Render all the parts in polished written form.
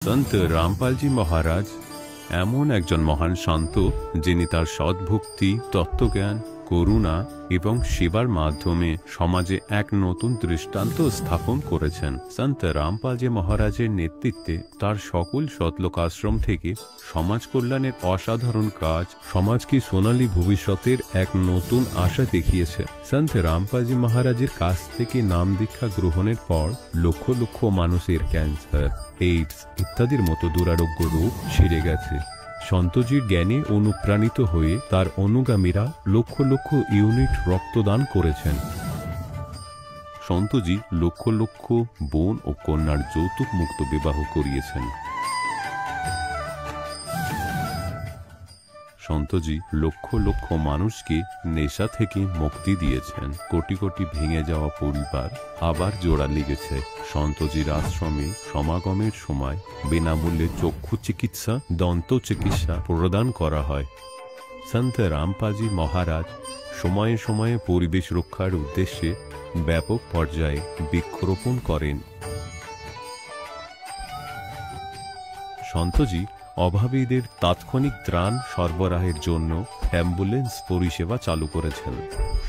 সন্ত রামপালজি মহারাজ এমন একজন মহান সন্ত যিনি তার সদ্ভক্তি, তত্ত্বজ্ঞান, করুণা এবং সেবার মাধ্যমে সমাজে এক নতুন দৃষ্টান্ত স্থাপন করেছেন। সন্ত রামপালজি মহারাজের নেতৃত্বে তার সকল সতলোক আশ্রম থেকে সমাজ কল্যাণের অসাধারণ কাজ সমাজকে সোনালী ভবিষ্যতের এক নতুন আশা দেখিয়েছে। সন্ত রামপালজি মহারাজের কাছ থেকে নাম দীক্ষা গ্রহণের পর লক্ষ লক্ষ মানুষের ক্যান্সার, এইডস ইত্যাদির মতো দুরারোগ্য রোগ সেরে গেছে। সন্তজির জ্ঞানে অনুপ্রাণিত হয়ে তার অনুগামীরা লক্ষ লক্ষ ইউনিট রক্তদান করেছেন। সন্তজি লক্ষ লক্ষ বোন ও কন্যার যৌতুক মুক্ত বিবাহ করিয়েছেন। সন্তজি লক্ষ লক্ষ মানুষকে নেশা থেকে মুক্তি দিয়েছেন। কোটি কোটি ভেঙে যাওয়া পরিবার আবার জোড়া লেগেছে। সন্তজির আশ্রমে সমাগমের সময় বিনামূল্যে চক্ষু চিকিৎসা, দন্ত চিকিৎসা প্রদান করা হয়। সন্ত রামপালজি মহারাজ সময়ে সময়ে পরিবেশ রক্ষার উদ্দেশ্যে ব্যাপক পর্যায়ে বৃক্ষরোপণ করেন। সন্তজি অভাবীদের তাৎক্ষণিক ত্রাণ সরবরাহের জন্য অ্যাম্বুলেন্স পরিষেবা চালু করেছেন।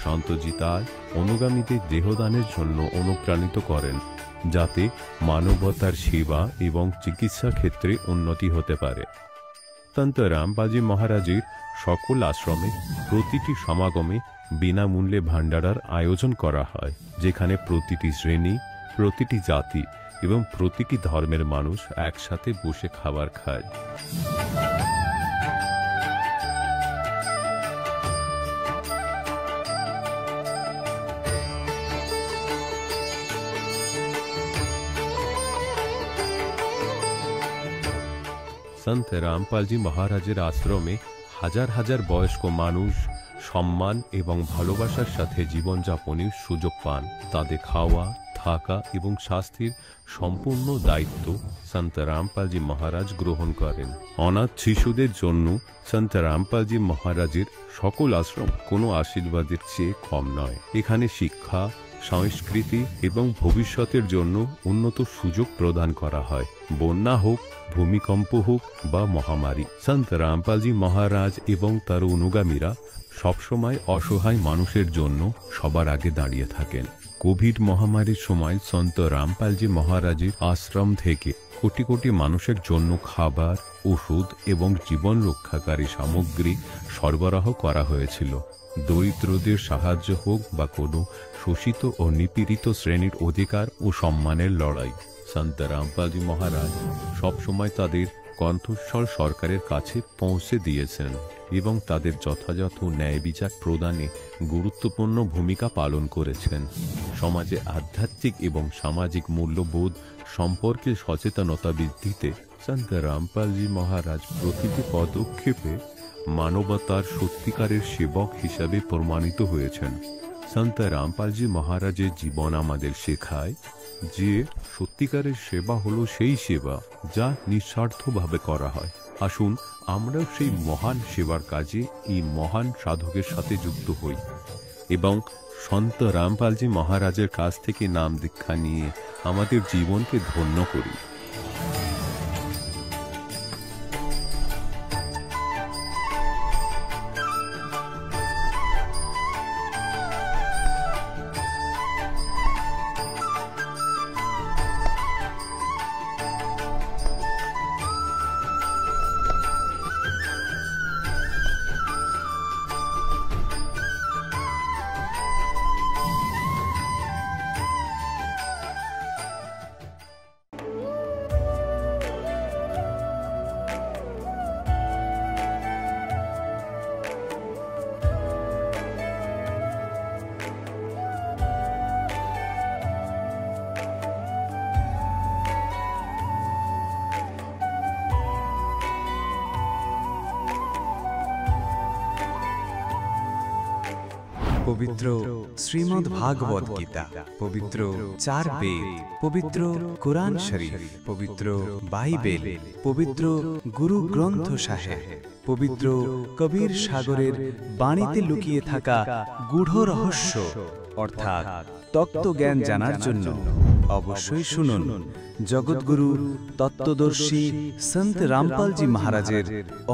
সন্তজি তার অনুগামীদের দেহদানের জন্য অনুপ্রাণিত করেন, যাতে মানবতার সেবা এবং চিকিৎসা ক্ষেত্রে উন্নতি হতে পারে। সন্ত রামপালজি মহারাজের সকল আশ্রমে প্রতিটি সমাগমে বিনামূল্যে ভান্ডারার আয়োজন করা হয়, যেখানে প্রতিটি শ্রেণী, প্রতিটি জাতি এবং প্রতিটি ধর্মের মানুষ একসাথে বসে খাবার খায়। সন্ত রামপালজি মহারাজের আশ্রমে হাজার হাজার বয়স্ক মানুষ সম্মান এবং ভালোবাসার সাথে জীবনযাপনের সুযোগ পান। তাদের খাওয়া, থাকা এবং স্বাস্থ্যের সম্পূর্ণ দায়িত্ব সন্ত রামপালজি মহারাজ গ্রহণ করেন। অনাথ শিশুদের জন্য সন্ত রামপালজি মহারাজের সকল আশ্রম কোনো আশীর্বাদের চেয়ে কম নয়। এখানে শিক্ষা, সংস্কৃতি এবং ভবিষ্যতের জন্য উন্নত সুযোগ প্রদান করা হয়। বন্যা হোক, ভূমিকম্প হোক বা মহামারী, সন্ত রামপালজি মহারাজ এবং তার অনুগামীরা সবসময় অসহায় মানুষের জন্য সবার আগে দাঁড়িয়ে থাকেন। কোভিড মহামারীর সময় সন্ত রামপালজি মহারাজের আশ্রম থেকে কোটি কোটি মানুষের জন্য খাবার, ওষুধ এবং জীবন রক্ষাকারী সামগ্রী সরবরাহ করা হয়েছিল। দরিদ্রদের সাহায্য হোক বা কোনো শোষিত ও নিপীড়িত শ্রেণীর অধিকার ও সম্মানের লড়াই, সন্ত রামপালজি মহারাজ সবসময় তাদের কণ্ঠস্বর সরকারের কাছে পৌঁছে দিয়েছেন এবং তাদের যথাযথ ন্যায় বিচার প্রদানে গুরুত্বপূর্ণ ভূমিকা পালন করেছেন। সমাজে আধ্যাত্মিক এবং সামাজিক মূল্যবোধ সম্পর্কে সচেতনতা বৃদ্ধিতে সন্ত রামপালজি মহারাজ প্রতিটি পদক্ষেপে মানবতার সত্যিকারের সেবক হিসাবে প্রমাণিত হয়েছেন। সন্ত রামপালজি মহারাজের জীবন আমাদের শেখায় যে সত্যিকারের সেবা হলো সেই সেবা যা নিঃস্বার্থভাবে করা হয়। আসুন আমরাও সেই মহান সেবার কাজে এই মহান সাধকের সাথে যুক্ত হই এবং সন্ত রামপালজি মহারাজের কাছ থেকে নাম দীক্ষা নিয়ে আমাদের জীবনকে ধন্য করি। পবিত্র শ্রীমদ্ ভাগবত গীতা, পবিত্র 4 বেদ, পবিত্র কুরআন শরীফ, পবিত্র বাইবেল, পবিত্র গুরু গ্রন্থ সাহেব, পবিত্র কবীর সাগরের বাণীতে লুকিয়ে থাকা গূঢ় রহস্য অর্থাৎ তত্ত্বজ্ঞান জানার জন্য অবশ্যই শুনুন জগৎগুরু তত্ত্বদর্শী সন্ত রামপালজি মহারাজের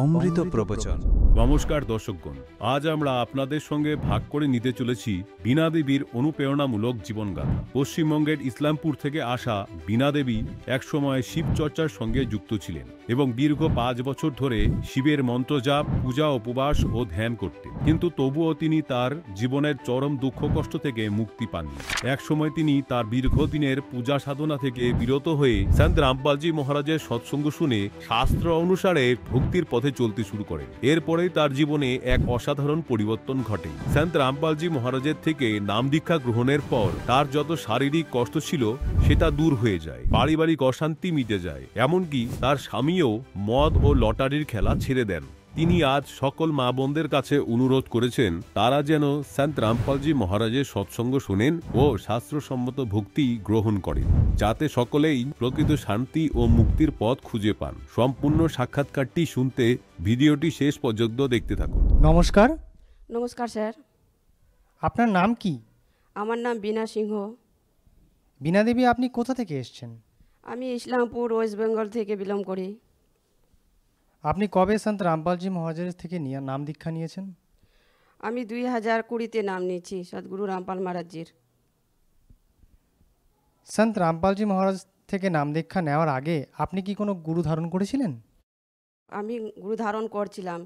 অমৃত প্রবচন। নমস্কার দর্শকগণ, আজ আমরা আপনাদের সঙ্গে ভাগ করে নিতে চলেছি বীণা দেবীর অনুপ্রেরণামূলক জীবনগাথা। পশ্চিমবঙ্গের ইসলামপুর থেকে আসা বীণা দেবী একসময় শিব চর্চার সঙ্গে যুক্ত ছিলেন এবং দীর্ঘ 5 বছর ধরে শিবের মন্ত্রজাপ, পূজা, উপবাস ও ধ্যান করতেন। কিন্তু তবুও তিনি তার জীবনের চরম দুঃখ কষ্ট থেকে মুক্তি পাননি। একসময় তিনি তার দীর্ঘদিনের পূজা সাধনা থেকে বিরত হয়ে সন্ত রামপালজি মহারাজের সৎসঙ্গ শুনে শাস্ত্র অনুসারে ভক্তির পথে চলতে শুরু করেন। এরপরে তার জীবনে এক অসাধারণ পরিবর্তন ঘটে। সন্ত রামপালজি মহারাজের থেকে নাম দীক্ষা গ্রহণের পর তার যত শারীরিক কষ্ট ছিল সেটা দূর হয়ে যায়, পারিবারিক অশান্তি মিটে যায়, এমনকি তার স্বামীও মদ ও লটারির খেলা ছেড়ে দেন। তিনি আজ সকল মা বোনদের কাছে অনুরোধ করেছেন তারা যেন সন্ত রামপালজি মহারাজের সৎসঙ্গ শোনেন ও শাস্ত্রসম্মত ভক্তি গ্রহণ করেন, যাতে সকলেই প্রকৃত শান্তি ও মুক্তির পথ খুঁজে পান। সম্পূর্ণ সাক্ষাৎকারটি শুনতে ভিডিওটি শেষ পর্যন্ত দেখতে থাকুন। নমস্কার। নমস্কার স্যার, আপনার নাম কি? আমার নাম বীণা সিংহ। বীণা দেবী, আপনি কোথা থেকে এসেছেন? আমি ইসলামপুর ওয়েস্ট বেঙ্গল থেকে বিলং করি। আপনি কবে সন্ত রামপালজি মহারাজের থেকে নাম দীক্ষা নিয়েছেন? আমি 2020-তে নাম নিয়েছি সদ্গুরু রামপাল মহারাজজির। সন্ত রামপালজি মহারাজ থেকে নাম দীক্ষা নেওয়ার আগে আপনি কি কোনো গুরু ধারণ করেছিলেন? আমি গুরু ধারণ করছিলাম,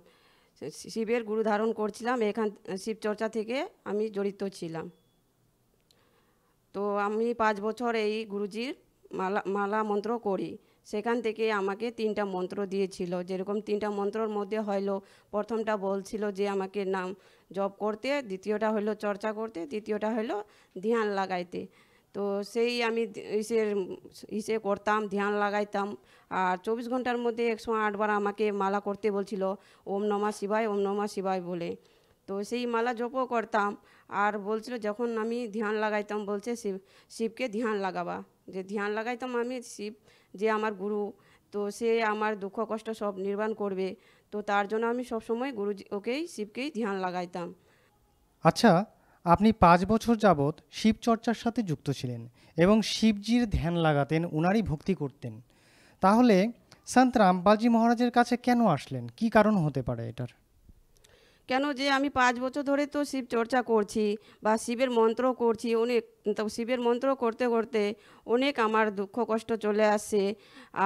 শিবের গুরু ধারণ করছিলাম। এখান শিব চর্চা থেকে আমি জড়িত ছিলাম। তো আমি 5 বছর এই গুরুজির মালা মন্ত্র করি। সেখান থেকে আমাকে 3টা মন্ত্র দিয়েছিল। যেরকম 3টা মন্ত্রর মধ্যে হলো, প্রথমটা বলছিল যে আমাকে নাম জপ করতে, দ্বিতীয়টা হলো চর্চা করতে, তৃতীয়টা হলো ধ্যান লাগাইতে। তো সেই আমি ইসে করতাম, ধ্যান লাগাইতাম। আর 24 ঘন্টার মধ্যে 108 বার আমাকে মালা করতে বলছিল, ওম নমঃ শিবায়, ওম নমঃ শিবায় বলে। তো সেই মালা জপও করতাম। আর বলছিল যখন আমি ধ্যান লাগাইতাম, বলছে শিবকে ধ্যান লাগাবা। যে ধ্যান লাগাইতাম আমি, শিব যে আমার গুরু, তো সে আমার দুঃখ কষ্ট সব নির্বাণ করবে। তো তার জন্য আমি সবসময় ওকেই শিবকেই ধ্যান লাগাইতাম। আচ্ছা, আপনি 5 বছর যাবৎ শিব চর্চার সাথে যুক্ত ছিলেন এবং শিবজির ধ্যান লাগাতেন, উনারই ভক্তি করতেন। তাহলে সন্ত রামপালজি মহারাজের কাছে কেন আসলেন? কি কারণ হতে পারে এটার? কেন যে আমি 5 বছর ধরে তো শিব চর্চা করছি বা শিবের মন্ত্র করছি, অনেক তো শিবের মন্ত্র করতে করতে অনেক আমার দুঃখ কষ্ট চলে আসছে।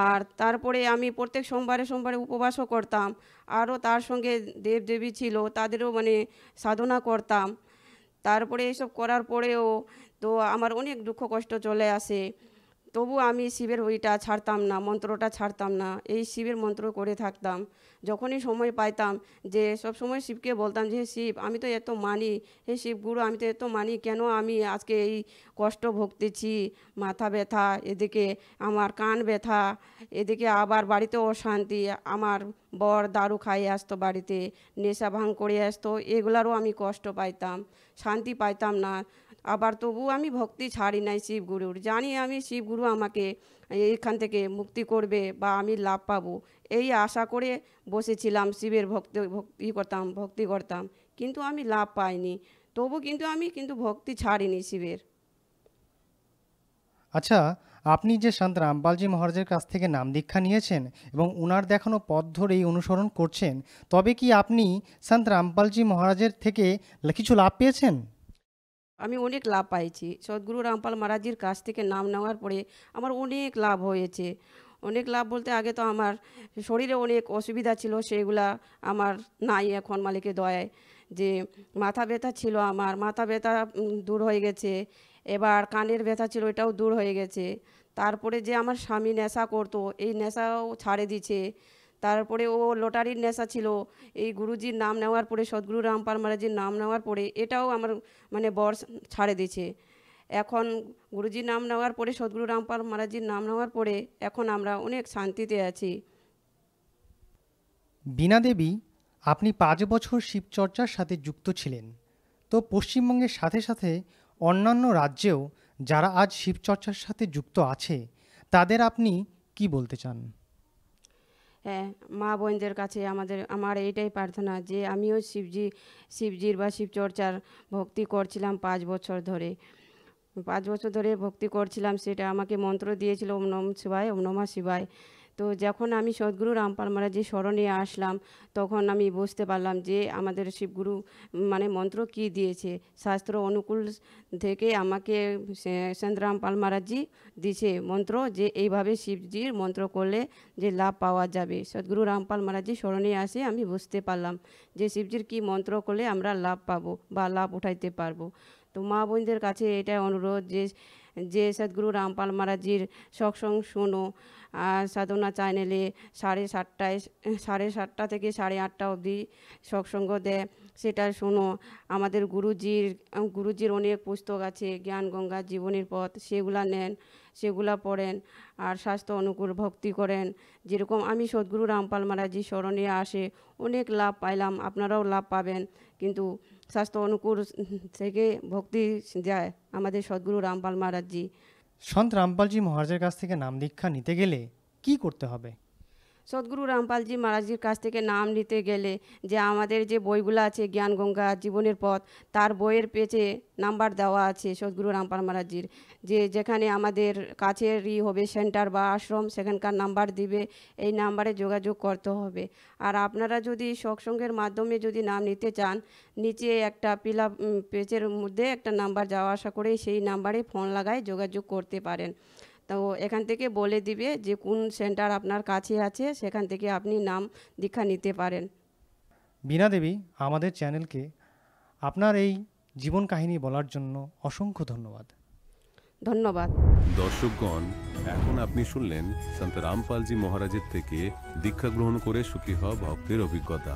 আর তারপরে আমি প্রত্যেক সোমবারে সোমবারে উপবাসও করতাম। আরও তার সঙ্গে দেবদেবী ছিল, তাদেরও মানে সাধনা করতাম। তারপরে এসব করার পরেও তো আমার অনেক দুঃখ কষ্ট চলে আসে। তবু আমি শিবের ওইটা ছাড়তাম না, মন্ত্রটা ছাড়তাম না, এই শিবের মন্ত্র করে থাকতাম। যখনই সময় পাইতাম, যে সব সময় শিবকে বলতাম যে শিব, আমি তো এত মানি, হে শিবগুরু, আমি তো এত মানি, কেন আমি আজকে এই কষ্ট ভুগতেছি, মাথা ব্যথা, এদিকে আমার কান ব্যথা, এদিকে আবার বাড়িতে অশান্তি, আমার বর দারু খাইয়ে আসতো, বাড়িতে নেশা ভাঙ করে আসতো, এগুলারও আমি কষ্ট পাইতাম, শান্তি পাইতাম না। আবার তবু আমি ভক্তি ছাড়ি নাই শিবগুরুর। জানি আমি শিবগুরু আমাকে এইখান থেকে মুক্তি করবে বা আমি লাভ পাবো, এই আশা করে বসেছিলাম। শিবের ভক্তি করতাম, কিন্তু আমি লাভ পাইনি। তবু কিন্তু আমি ভক্তি ছাড়িনি শিবের। আচ্ছা, আপনি যে সন্ত রামপালজি মহারাজের কাছ থেকে নাম দীক্ষা নিয়েছেন এবং উনার দেখানো পথ ধরেই অনুসরণ করছেন, তবে কি আপনি সন্ত রামপালজি মহারাজের থেকে কিছু লাভ পেয়েছেন? আমি অনেক লাভ পাইছি। সদ্গুরু রামপাল মহারাজজির কাছ থেকে নাম নেওয়ার পরে আমার অনেক লাভ হয়েছে। অনেক লাভ বলতে, আগে তো আমার শরীরে অনেক অসুবিধা ছিল, সেগুলা আমার নাই এখন মালিকের দয়ায়। যে মাথা ব্যথা ছিল, আমার মাথা ব্যথা দূর হয়ে গেছে। এবার কানের ব্যথা ছিল, এটাও দূর হয়ে গেছে। তারপরে যে আমার স্বামী নেশা করতো, এই নেশাও ছাড়ে দিছে। তারপরে ও লটারির নেশা ছিল, এই গুরুজির নাম নেওয়ার পরে, সদ্গুরু রামপাল মহারাজজির নাম নেওয়ার পরে এটাও আমার মানে বর ছাড়ে দিয়েছে। এখন গুরুজির নাম নেওয়ার পরে, সদ্গুরু রামপাল মহারাজজির নাম নেওয়ার পরে এখন আমরা অনেক শান্তিতে আছি। বীণা দেবী, আপনি 5 বছর শিবচর্চার সাথে যুক্ত ছিলেন। তো পশ্চিমবঙ্গের সাথে সাথে অন্যান্য রাজ্যেও যারা আজ শিবচর্চার সাথে যুক্ত আছে, তাদের আপনি কি বলতে চান? হ্যাঁ, মা বোনদের কাছে আমার এইটাই প্রার্থনা যে আমিও শিবজির বা শিবচর্চার ভক্তি করছিলাম 5 বছর ধরে। 5 বছর ধরে ভক্তি করছিলাম, সেটা আমাকে মন্ত্র দিয়েছিল ওম নম শিবায়, ওম নমঃ শিবায়। তো যখন আমি সদ্গুরু রামপাল মহারাজের শরণে আসলাম, তখন আমি বুঝতে পারলাম যে আমাদের শিবগুরু মানে মন্ত্র কি দিয়েছে। শাস্ত্র অনুকূল থেকে আমাকে সন্ত রামপাল মহারাজজি দিয়েছে মন্ত্র, যে এইভাবে শিবজির মন্ত্র করলে যে লাভ পাওয়া যাবে। সদ্গুরু রামপাল মহারাজজি শরণে আসে আমি বুঝতে পারলাম যে শিবজির কি মন্ত্র করলে আমরা লাভ পাবো বা লাভ উঠাইতে পারবো। তো মা বোনদের কাছে এটাই অনুরোধ যে যে সদ্গুরু রামপাল মহারাজজির সৎসঙ্গ শোনো। আর সাধনা চ্যানেলে 7:30টায় 7:30টা থেকে 8:30 অবধি সৎসঙ্গ দেয়, সেটা শোনো। আমাদের গুরুজির অনেক পুস্তক আছে, জ্ঞান গঙ্গা, জীবনের পথ, সেগুলা নেন, সেগুলা পড়েন আর স্বাস্থ্য অনুকূল ভক্তি করেন। যেরকম আমি সদ্গুরু রামপাল মহারাজজি শরণে আসে অনেক লাভ পাইলাম, আপনারাও লাভ পাবেন। কিন্তু স্বাস্থ্য অনুকূল থেকে ভক্তি যায় আমাদের সদ্গুরু রামপাল মহারাজজি। সন্ত রামপালজি মহারাজের কাছ থেকে নাম দীক্ষা নিতে গেলে কি করতে হবে? সদ্গুরু রামপালজি মহারাজজির কাছ থেকে নাম নিতে গেলে যে আমাদের যে বইগুলো আছে, জ্ঞান গঙ্গা, জীবনের পথ, তার বইয়ের পেজে নাম্বার দেওয়া আছে সদ্গুরু রামপাল মহারাজজির, যে যেখানে আমাদের কাছেরই হবে সেন্টার বা আশ্রম, সেখানকার নাম্বার দিবে, এই নাম্বারে যোগাযোগ করতে হবে। আর আপনারা যদি সৎসঙ্গের মাধ্যমে যদি নাম নিতে চান, নিচে একটা পেজের মধ্যে একটা নাম্বার যাওয়া আসা করে সেই নাম্বারে ফোন লাগায় যোগাযোগ করতে পারেন। তো এখান থেকে বলে দিবে যে কোন সেন্টার আপনার কাছে আছে, সেখান থেকে আপনি নাম দীক্ষা নিতে পারেন। বীণা দেবী, আমাদের চ্যানেলকে আপনার এই জীবন কাহিনী বলার জন্য অসংখ্য ধন্যবাদ। ধন্যবাদ। দর্শকগণ, এখন আপনি শুনলেন সন্ত রামপালজি মহারাজের থেকে দীক্ষা গ্রহণ করে সুখী হওয়া ভক্তের অভিজ্ঞতা।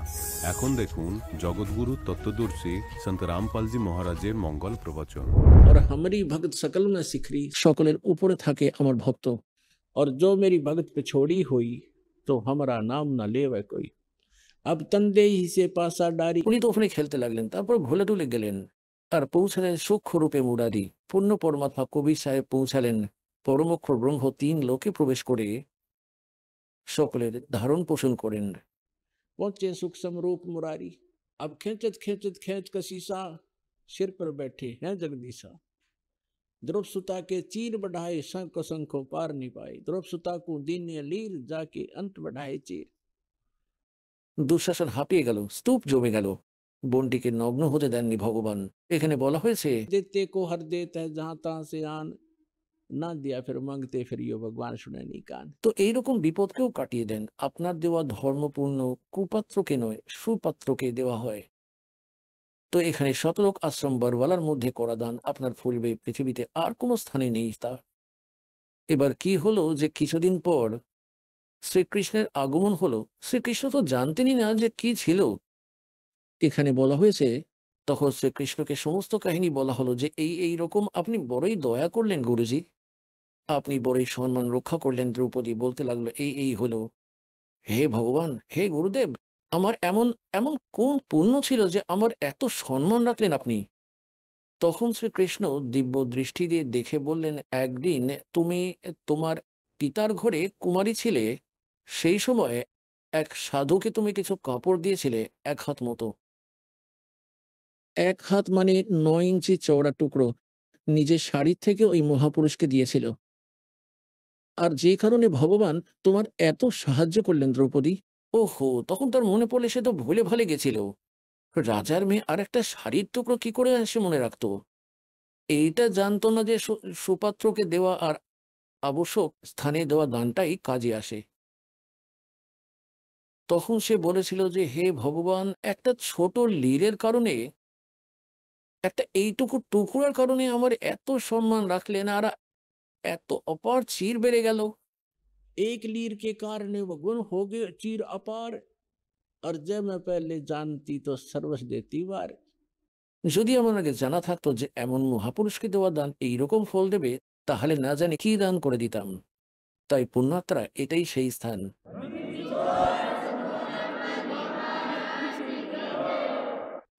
এখন দেখুন জগৎগুরু তত্ত্বদর্শী সন্ত রামপালজি মহারাজের মঙ্গল প্রবচন। और हमारी भगत सकल में शिखरी सकलेर ऊपर থাকে আমার ভক্ত, और जो मेरी भगत पे छोड़ी हुई तो हमारा नाम ना लेवे कोई। अब तंदे ही से पासा डारी। উনি তো ওখানে খেলতে লাগলেন, তারপর ভুলে টুলে গেলেন আর পৌঁছালেন সূক্ষ্ম রূপে মুরারি। পূর্ণ পরমাত্মা কবির সাহেব পৌঁছালেন পরমক্ষর ব্রহ্ম 3 লোকে প্রবেশ করে সকলের ধারণ পোষণ করেন। पहुंचे सूक्ष्म रूप मुरारी। अब खेचत खेचत खेच का शीशा सिर पर बैठे हैं जगदीशा। ध्रुव सुता के चीर बढ़ाए शंख शंखों पार नहीं पाए। ध्रुव सुता को दीन लीर जाके अंत बढ़ाए चीर। দুঃশাসন হাঁপিয়ে গেল, স্তূপ জমে গেল, বনটিকে নগ্ন হতে দেননি ভগবান। এখানে বলা হয়েছে देते को हर देता है जहां तहां से आन, না দিয়া ফের মাংতে ফেরিও ভগবান শুনেনি কান। তো এইরকম বিপদকেও কাটিয়ে দেন। আপনার দেওয়া ধর্মপূর্ণ কুপাত্রকে নয়, সুপাত্রকে দেওয়া হয়। তো এখানে শতলোক আশ্রম বরওয়ালার মধ্যে করা দান আপনার ফুলবে, পৃথিবীতে আর কোনো স্থানে নেই তা। এবার কি হলো যে কিছুদিন পর শ্রীকৃষ্ণের আগমন হলো। শ্রীকৃষ্ণ তো জানতেনই না যে কি ছিল। এখানে বলা হয়েছে তখন শ্রীকৃষ্ণকে সমস্ত কাহিনী বলা হলো যে এই রকম আপনি বড়ই দয়া করলেন গুরুজি, আপনি বড়ই সম্মান রক্ষা করলেন। দ্রৌপদী বলতে লাগলো এই হলো। হে ভগবান, হে গুরুদেব, আমার এমন এমন কোন পুণ্য ছিল যে আমার এত সম্মান রাখলেন আপনি? তখন শ্রীকৃষ্ণ দিব্য দৃষ্টি দিয়ে দেখে বললেন, একদিন তুমি তোমার পিতার ঘরে কুমারী ছিলে, সেই সময় এক সাধুকে তুমি কিছু কাপড় দিয়েছিলে 1 হাত মতো। 1 হাত মানে 9 ইঞ্চি চওড়া টুকরো নিজের শাড়ির থেকে ওই মহাপুরুষকে দিয়েছিল। আর যে কারণে ভগবান তোমার এত সাহায্য করলেন দ্রৌপদী। ওহো, তখন তার মনে পড়লে সে তো ভুলে ভালে গেছিল। রাজার মেয়ে আর একটা শাড়ির টুকরো কি করে সে মনে রাখতো? এইটা জানতো না যে সুপাত্রকে দেওয়া আর আবশ্যক স্থানে দেওয়া দানটাই কাজে আসে। তখন সে বলেছিল যে হে ভগবান, একটা ছোট লীরের কারণে, একটা এইটুকু টুকরার কারণে আমার এত সম্মান রাখলেন আর এত অপার চির বেড়ে গেল। एक लीर के कारण वो गुण हो गए चीर अपार, और जब मैं पहले जानती तो सर्वस देती बार। যদি আমার আগে জানা থাকতো যে এমন মহাপুরুষকে দেওয়া দান এইরকম ফল দেবে, তাহলে না জানি কি দান করে দিতাম। তাই পুণ্যাত্রা এটাই সেই স্থান।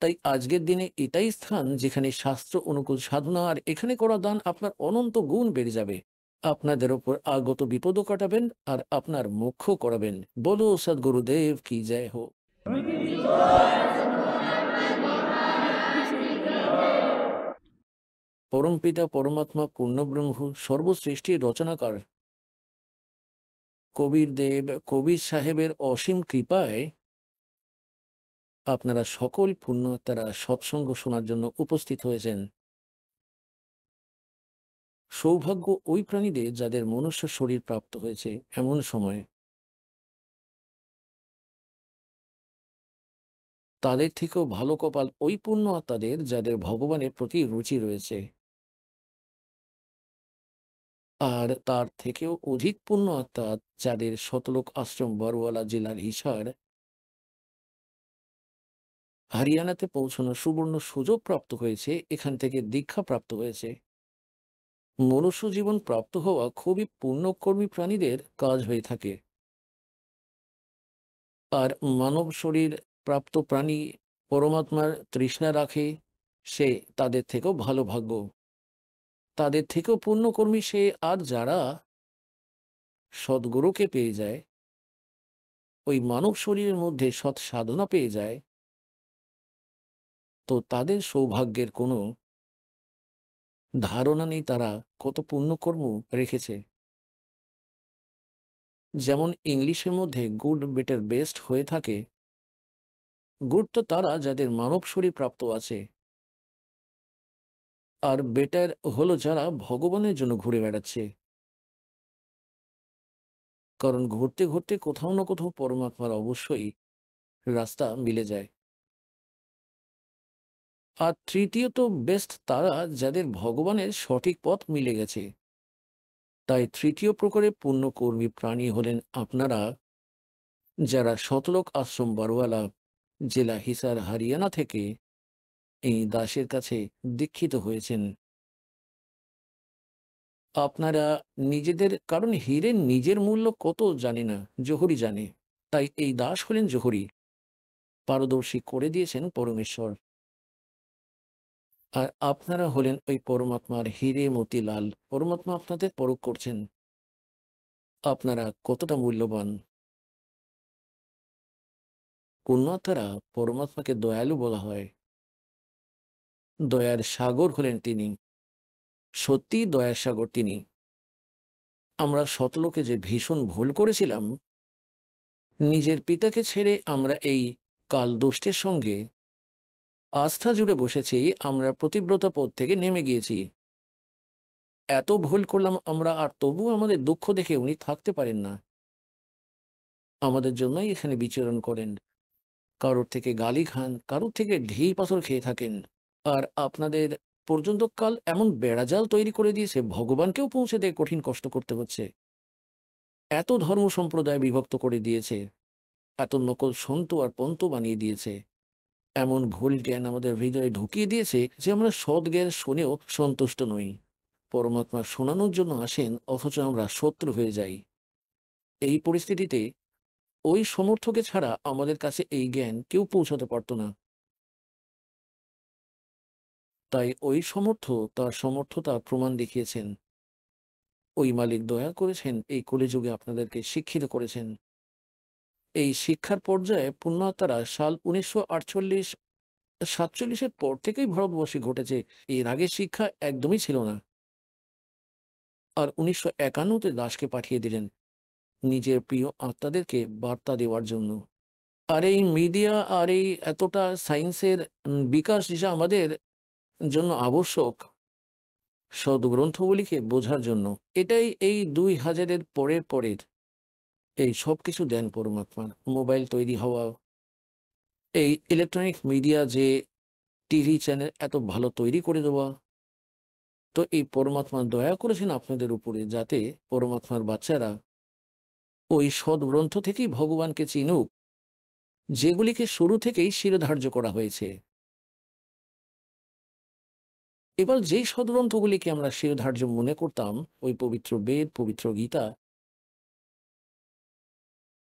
তাই আজকের দিনে এটাই স্থান যেখানে শাস্ত্র অনুকূল সাধনা আর এখানে করা দান আপনার অনন্ত গুণ বেড়ে যাবে। আপনাদের ওপর আগত বিপদও কাটাবেন আর আপনার মোক্ষ করাবেন। বলো সদ্গুরুদেব কি জয় হো। পরমপিতা পরমাত্মা পূর্ণব্রহ্ম সর্বসৃষ্টির রচনাকার কবির দেব কবির সাহেবের অসীম কৃপায় আপনারা সকল পুণ্যাত্মারা সৎসঙ্গ শোনার জন্য উপস্থিত হয়েছেন। সৌভাগ্য ওই প্রাণীদের যাদের মনুষ্য শরীর প্রাপ্ত হয়েছে এমন সময়। তাদের থেকেও ভালো কপাল ওই পুণ্য আত্মাদের যাদের ভগবানের প্রতি রুচি রয়েছে। আর তার থেকেও অধিক পুণ্য আত্মা যাদের শতলোক আশ্রম বরওয়ালা জেলার হিসার হরিয়ানাতে পৌঁছানোর সুবর্ণ সুযোগ প্রাপ্ত হয়েছে, এখান থেকে দীক্ষা প্রাপ্ত হয়েছে। মনুষ্য জীবন প্রাপ্ত হওয়া খুবই পুণ্যকর্মী প্রাণীদের কাজ হয়ে থাকে। আর মানব শরীর প্রাপ্ত প্রাণী পরমাত্মার তৃষ্ণা রাখে, সে তাদের থেকেও ভালো ভাগ্য, তাদের থেকেও পুণ্যকর্মী সে। আর যারা সদ্গুরুকে পেয়ে যায়, ওই মানব শরীরের মধ্যে সৎ সাধনা পেয়ে যায়, তো তাদের সৌভাগ্যের কোনো ধারণা নেই তারা কত পুণ্যকর্ম রেখেছে। যেমন ইংলিশের মধ্যে গুড বেটার বেস্ট হয়ে থাকে, গুড তো তারা যাদের মানব শরীর প্রাপ্ত আছে, আর বেটার হলো যারা ভগবানের জন্য ঘুরে বেড়াচ্ছে। কারণ ঘুরতে ঘুরতে কোথাও না কোথাও পরমাত্মার অবশ্যই রাস্তা মিলে যায়। আর তৃতীয়ত বেস্ট তারা যাদের ভগবানের সঠিক পথ মিলে গেছে। তাই তৃতীয় প্রকারে পুণ্যকর্মী প্রাণী হলেন আপনারা, যারা শতলোক আশ্রম বারওয়ালা জেলা হিসার হরিয়ানা থেকে এই দাসের কাছে দীক্ষিত হয়েছেন। আপনারা নিজেদের, কারণ হীরে নিজের মূল্য কত জানে না, জোহরি জানে। তাই এই দাস হলেন জোহরি, পারদর্শী করে দিয়েছেন পরমেশ্বর। আর আপনারা হলেন ওই পরমাত্মার হীরে মতিলাল। পরমাত্মা আপনাদের পরখ করছেন আপনারা কতটা মূল্যবান। পুণ্যাত্মারা পরমাত্মাকে দয়ালু বলা হয়। দয়ার সাগর হলেন তিনি, সত্যি দয়ার সাগর তিনি। আমরা শতলোকে যে ভীষণ ভুল করেছিলাম, নিজের পিতাকে ছেড়ে আমরা এই কাল দুষ্টের সঙ্গে আস্থা জুড়ে বসেছি, আমরা প্রতিব্রতা পথ থেকে নেমে গিয়েছি। এত ভুল করলাম আমরা, আর তবু আমাদের দুঃখ দেখে উনি থাকতে পারেন না, আমাদের জন্যই এখানে বিচরণ করেন। কারোর থেকে গালি খান, কারোর থেকে ঢিল পাথর খেয়ে থাকেন। আর আপনাদের পর্যন্ত কাল এমন বেড়াজাল তৈরি করে দিয়েছে, ভগবানকেও পৌঁছে দেয় কঠিন কষ্ট করতে হচ্ছে। এত ধর্ম সম্প্রদায় বিভক্ত করে দিয়েছে, এত নকল সন্ত আর পন্ত বানিয়ে দিয়েছে, এমন ভুল জ্ঞান আমাদের হৃদয়ে ঢুকিয়ে দিয়েছে যে আমরা সৎ জ্ঞান শুনেও সন্তুষ্ট নই। পরমাত্মা শোনানোর জন্য আসেন, অথচ আমরা শত্রু হয়ে যাই। এই পরিস্থিতিতে ওই সমর্থকে ছাড়া আমাদের কাছে এই জ্ঞান কেউ পৌঁছাতে পারত না। তাই ওই সমর্থ তার সমর্থতা প্রমাণ দেখিয়েছেন। ওই মালিক দয়া করেছেন, এই কলিযুগে আপনাদেরকে শিক্ষিত করেছেন। এই শিক্ষার পর্যায়ে পুণ্যাত্মারা সাল 1948-47-এর পর থেকেই ভারতবর্ষে ঘটেছে। এর আগে শিক্ষা একদমই ছিল না। আর 1951-তে দাসকে পাঠিয়ে দিলেন নিজের প্রিয় আত্মাদেরকে বার্তা দেওয়ার জন্য। আর এই মিডিয়া আর এই এতটা সায়েন্সের বিকাশ যা আমাদের জন্য আবশ্যক সদ্গ্রন্থগুলিকে বোঝার জন্য, এটাই এই 2000-এর পরের এই সব কিছু দেন পরমাত্মার। মোবাইল তৈরি হওয়া, এই ইলেকট্রনিক মিডিয়া, যে টিভি চ্যানেল এত ভালো তৈরি করে দেওয়া, তো এই পরমাত্মা দয়া করেছেন আপনাদের উপরে, যাতে পরমাত্মার বাচ্চারা ওই সদ্গ্রন্থ থেকেই ভগবানকে চিনুক, যেগুলিকে শুরু থেকেই শিরোধার্য করা হয়েছে। এবার যেই সদ্গ্রন্থগুলিকে আমরা শিরোধার্য মনে করতাম, ওই পবিত্র বেদ, পবিত্র গীতা,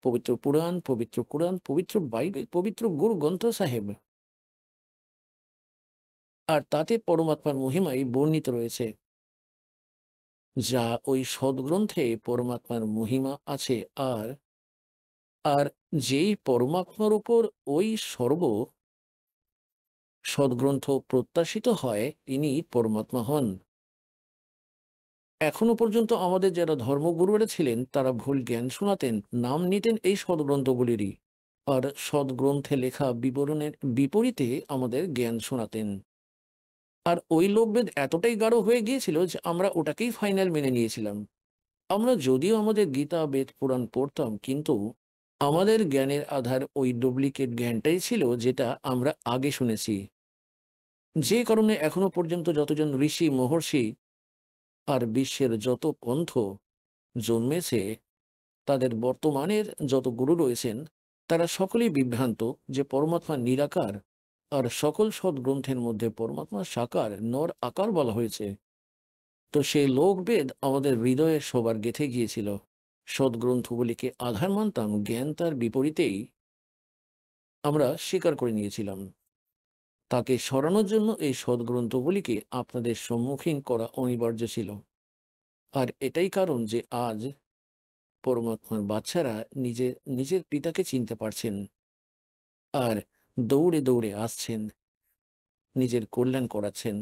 পবিত্র পুরাণ, পবিত্র কোরআন, পবিত্র বাইবেল, পবিত্র গুরু গ্রন্থ সাহেব, আর তাতে পরমাত্মার মহিমাই বর্ণিত রয়েছে। যা ওই সদ্গ্রন্থে পরমাত্মার মহিমা আছে। আর আর যেই পরমাত্মার উপর ওই সর্ব সদ্গ্রন্থ প্রত্যাশিত হয় তিনি পরমাত্মা হন। এখনো পর্যন্ত আমাদের যারা ধর্মগুরুরা ছিলেন তারা ভুল জ্ঞান শোনাতেন, নাম নিতেন এই সদ্গ্রন্থগুলিরই, আর সদ্গ্রন্থে লেখা বিবরণের বিপরীতে আমাদের জ্ঞান শোনাতেন। আর ওই লোকভেদ এতটাই গাঢ় হয়ে গিয়েছিল যে আমরা ওটাকেই ফাইনাল মেনে নিয়েছিলাম। আমরা যদিও আমাদের গীতা, বেদ, পুরাণ পড়তাম, কিন্তু আমাদের জ্ঞানের আধার ওই ডুপ্লিকেট জ্ঞানটাই ছিল যেটা আমরা আগে শুনেছি। যে কারণে এখনো পর্যন্ত যতজন ঋষি, মহর্ষি আর বিশ্বের যত পন্থ জন্মেছে, তাদের বর্তমানের যত গুরু রয়েছেন, তারা সকলেই বিভ্রান্ত যে পরমাত্মা নিরাকার, আর সকল সদ্গ্রন্থের মধ্যে পরমাত্মা সাকার, নর আকার বলা হয়েছে। তো সেই লোকভেদ আমাদের হৃদয়ে সবার গেঁথে গিয়েছিল। সদ্গ্রন্থগুলিকে আধার মানতাম, জ্ঞান তার বিপরীতেই আমরা স্বীকার করে নিয়েছিলাম। তাকে সরানোর জন্য এই সদ্গ্রন্থগুলিকে আপনাদের সম্মুখীন করা অনিবার্য ছিল। আর এটাই কারণ যে আজ পরমাত্মার বাচ্চারা নিজের পিতাকে চিনতে পারছেন আর দৌড়ে দৌড়ে আসছেন, নিজের কল্যাণ করাচ্ছেন।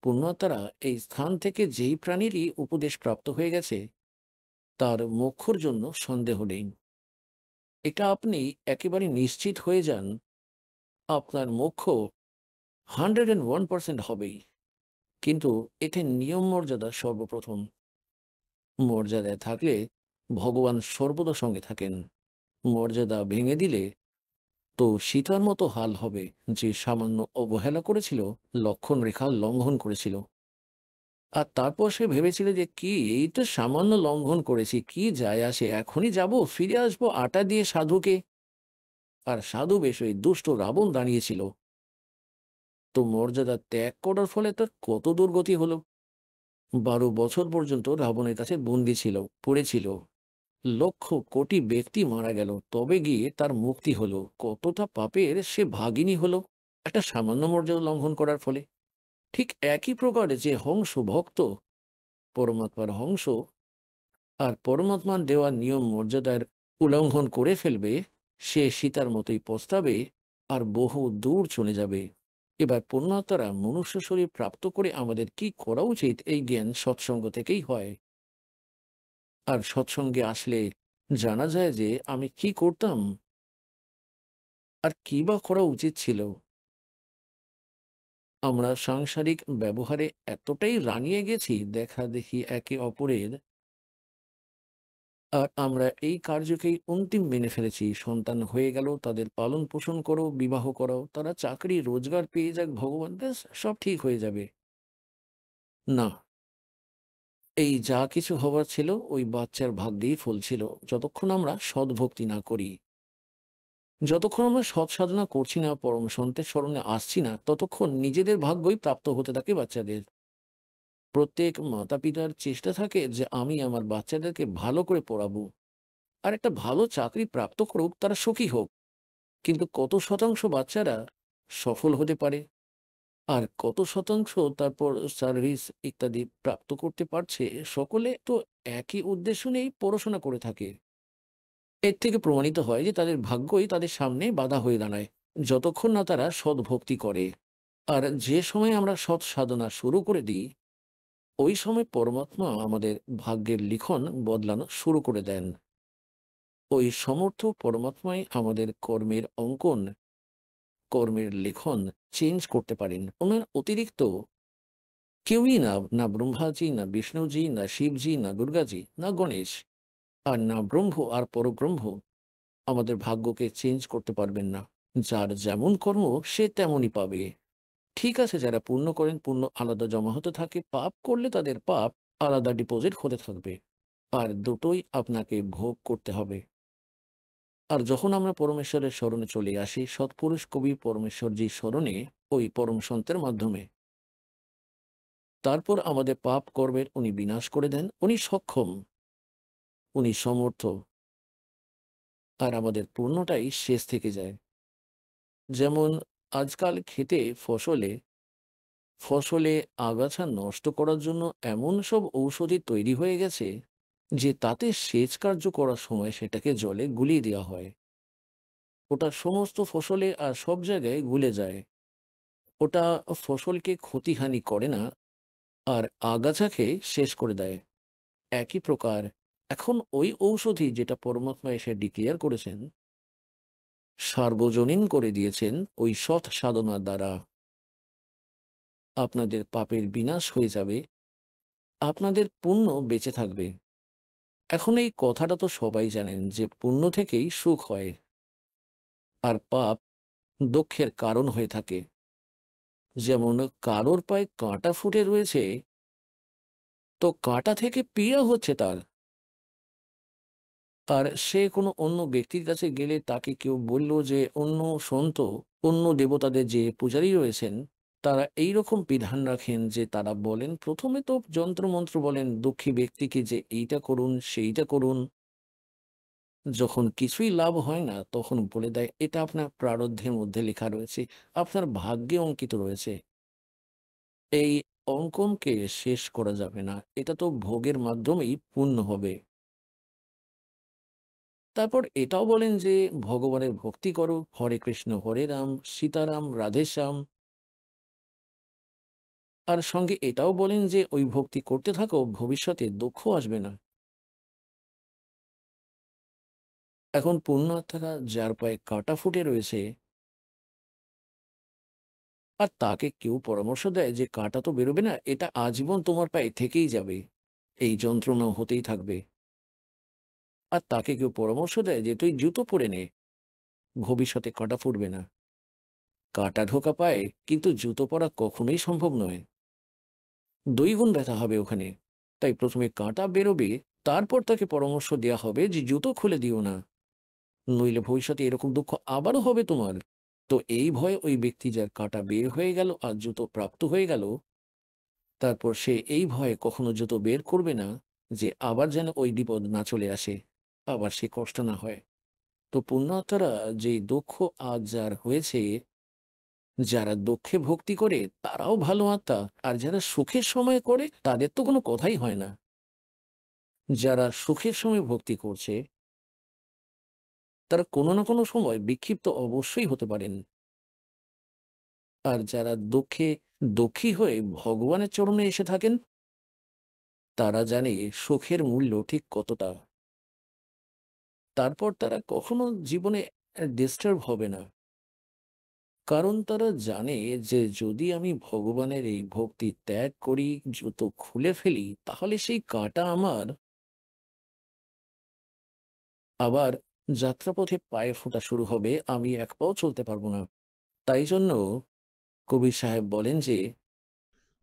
পুণ্যাত্মারা এই স্থান থেকে যেই প্রাণীরই উপদেশ প্রাপ্ত হয়ে গেছে তার মোক্ষর জন্য সন্দেহ নেই। এটা আপনি একেবারে নিশ্চিত হয়ে যান, আপনার মোক্ষ 101% হবেই। কিন্তু এতে নিয়ম মর্যাদা সর্বপ্রথম। মর্যাদায় থাকলে ভগবান সর্বদা সঙ্গে থাকেন। মর্যাদা ভেঙে দিলে তো সীতার মতো হাল হবে, যে সামান্য অবহেলা করেছিল, লক্ষণ রেখা লঙ্ঘন করেছিল। আর তারপর সে ভেবেছিল যে কি, এই তো সামান্য লঙ্ঘন করেছি, কি যায় আসে, এখনই যাব, ফিরে আসবো আটা দিয়ে সাধুকে। আর সাধু বেশ ওই দুষ্ট রাবণ দাঁড়িয়েছিল। তো মর্যাদা ত্যাগ করার ফলে তার কত দুর্গতি হলো। 12 বছর পর্যন্ত রাবণের কাছে বন্দী ছিল, পড়েছিল। লক্ষ কোটি ব্যক্তি মারা গেল, তবে গিয়ে তার মুক্তি হলো। কতটা পাপের সে ভাগিনী হলো একটা সামান্য মর্যাদা লঙ্ঘন করার ফলে। ঠিক একই প্রকারে যে হংস ভক্ত পরমাত্মার হংস আর পরমাত্মার দেওয়া নিয়ম মর্যাদার উল্লঙ্ঘন করে ফেলবে, সে সীতার মতোই পস্তাবে আর বহু দূর চলে যাবে। এবার পুণ্যাত্মারা মনুষ্য শরীর প্রাপ্ত করে আমাদের কি করা উচিত, এই জ্ঞান সৎসঙ্গ থেকেই হয়। আর সৎসঙ্গে আসলে জানা যায় যে আমি কি করতাম আর কি বা করা উচিত ছিল। আমরা সাংসারিক ব্যবহারে এতটাই রানিয়ে গেছি, দেখা দেখি একে অপরের, আর আমরা এই কার্যকেই অন্তিম মেনে ফেলেছি। সন্তান হয়ে গেল, তাদের পালন পোষণ করো, বিবাহ করো, তারা চাকরি রোজগার পেয়ে যাক, ভগবান ব্যাস সব ঠিক হয়ে যাবে। না, এই যা কিছু হবার ছিল ওই বাচ্চার ভাগ্যেই ফল ছিল। যতক্ষণ আমরা সদ্ভক্তি না করি, যতক্ষণ আমরা সৎ সাধনা করছি না, পরম সন্তের স্মরণে আসছি না, ততক্ষণ নিজেদের ভাগ্যই প্রাপ্ত হতে থাকে বাচ্চাদের। প্রত্যেক মাতা পিতার চেষ্টা থাকে যে আমি আমার বাচ্চাদেরকে ভালো করে পড়াবো আর একটা ভালো চাকরি প্রাপ্ত করুক, তারা সুখী হোক। কিন্তু কত শতাংশ বাচ্চারা সফল হতে পারে আর কত শতাংশ তারপর সার্ভিস ইত্যাদি প্রাপ্ত করতে পারছে? সকলে তো একই উদ্দেশ্য নিয়েই পড়াশোনা করে থাকে। এর থেকে প্রমাণিত হয় যে তাদের ভাগ্যই তাদের সামনে বাধা হয়ে দাঁড়ায়, যতক্ষণ না তারা সদ্ভক্তি করে। আর যে সময় আমরা সৎ সাধনা শুরু করে দিই, ওই সময় পরমাত্মা আমাদের ভাগ্যের লিখন বদলানো শুরু করে দেন। ওই সমর্থ পরমাত্মাই আমাদের কর্মের অঙ্কন, কর্মের লিখন চেঞ্জ করতে পারেন। ওনার অতিরিক্ত কেউই না, না ব্রহ্মাজি, না বিষ্ণুজি, না শিবজি, না দুর্গাজি, না গণেশ, আর না ব্রহ্ম আর পরব্রহ্ম আমাদের ভাগ্যকে চেঞ্জ করতে পারবেন না। যার যেমন কর্ম সে তেমনই পাবে। ঠিক আছে, যারা পুণ্য করেন পুণ্য আলাদা জমা হতে থাকে, পাপ করলে তাদের পাপ আলাদা ডিপোজিট হতে থাকবে। আর দুটোই আপনাকে ভোগ করতে হবে। আর যখন আমরা পরমেশ্বরের স্মরণে চলে আসি, সৎপুরুষ কবি পরমেশ্বরজি স্মরণে, ওই পরম সন্তের মাধ্যমে, তারপর আমাদের পাপ কর্মের উনি বিনাশ করে দেন। উনি সক্ষম, উনি সমর্থ, আর আমাদের পুণ্যটাই শেষ থেকে যায়। যেমন আজকাল খেতে ফসলে আগাছা নষ্ট করার জন্য এমন সব ঔষধি তৈরি হয়ে গেছে যে তাতে সেচ কার্য করার সময় সেটাকে জলে গুলিয়ে দেওয়া হয়। ওটা সমস্ত ফসলে আর সব জায়গায় গুলে যায়। ওটা ফসলকে ক্ষতিহানি করে না, আর আগাছাকে শেষ করে দেয়। একই প্রকার এখন ওই ঔষধি যেটা পরমাত্মা এসে ডিক্লেয়ার করেছেন, সার্বজনীন করে দিয়েছেন ওই সৎ সাধনার দ্বারা, আপনাদের পাপের বিনাশ হয়ে যাবে, আপনাদের পুণ্য বেঁচে থাকবে। এখন এই কথাটা তো সবাই জানেন যে পুণ্য থেকেই সুখ হয়, আর পাপ দুঃখের কারণ হয়ে থাকে। যেমন কারোর পায়ে কাঁটা ফুটে রয়েছে, তো কাঁটা থেকে পীড়া হচ্ছে তার, আর সে কোনো অন্য ব্যক্তির কাছে গেলে তাকে কেউ বলল যে অন্য সন্ত, অন্য দেবতাদের যে পূজারী রয়েছেন, তারা এই রকম বিধান রাখেন যে তারা বলেন, প্রথমে তো যন্ত্রমন্ত্র বলেন দুঃখী ব্যক্তিকে যে এইটা করুন সেইটা করুন। যখন কিছুই লাভ হয় না তখন বলে দেয় এটা আপনার প্রারব্ধের মধ্যে লেখা রয়েছে, আপনার ভাগ্যে অঙ্কিত রয়েছে। এই অঙ্কনকে শেষ করা যাবে না, এটা তো ভোগের মাধ্যমেই পূর্ণ হবে। তারপর এটাও বলেন যে ভগবানের ভক্তি করো, হরে কৃষ্ণ হরে রাম সীতারাম রাধে শ্যাম। আর সঙ্গে এটাও বলেন যে ওই ভক্তি করতে থাকো, ভবিষ্যতে দুঃখ আসবে না। এখন পুণ্যাত্মারা যার পায়ে কাঁটা ফুটে রয়েছে, আর তাকে কেউ পরামর্শ দেয় যে কাঁটা তো বেরোবে না, এটা আজীবন তোমার পায়ে থেকেই যাবে, এই যন্ত্রণা হতেই থাকবে। আর তাকে কেউ পরামর্শ দেয় যে তুই জুতো পরে নে, ভবিষ্যতে কাঁটা ফুটবে না। কাঁটা ঢোকা পায়ে কিন্তু জুতো পরা কখনোই সম্ভব নয়, 2 গুণ ব্যথা হবে ওখানে। তাই প্রথমে কাঁটা বেরোবে, তারপর তাকে পরামর্শ দেওয়া হবে যে জুতো খুলে দিও না, নইলে ভবিষ্যতে এরকম দুঃখ আবারও হবে তোমার। তো এই ভয়ে ওই ব্যক্তি যার কাঁটা বের হয়ে গেল আর জুতো প্রাপ্ত হয়ে গেল, তারপর সে এই ভয়ে কখনো জুতো বের করবে না, যে আবার যেন ওই বিপদ না চলে আসে, আবার সে কষ্ট না হয়। তো পুণ্যাত্মারা যেই দুঃখ আজ যার হয়েছে, যারা দুঃখে ভক্তি করে তারাও ভালো আত্মা, আর যারা সুখের সময় করে তাদের তো কোনো কথাই হয় না। যারা সুখের সময় ভক্তি করছে তারা কোনো না কোনো সময় বিক্ষিপ্ত অবশ্যই হতে পারেন, আর যারা দুঃখে দুঃখী হয়ে ভগবানের চরণে এসে থাকেন তারা জানে সুখের মূল্য ঠিক কতটা। তারপর তারা কখনো জীবনে ডিস্টার্ব হবে না, কারণ তারা জানে যে যদি আমি ভগবানের এই ভক্তি ত্যাগ করি, জুতো খুলে ফেলি, তাহলে সেই কাঁটা আমার আবার যাত্রাপথে পায়ে ফোঁটা শুরু হবে, আমি এক পাও চলতে পারবো না। তাই জন্য কবি সাহেব বলেন যে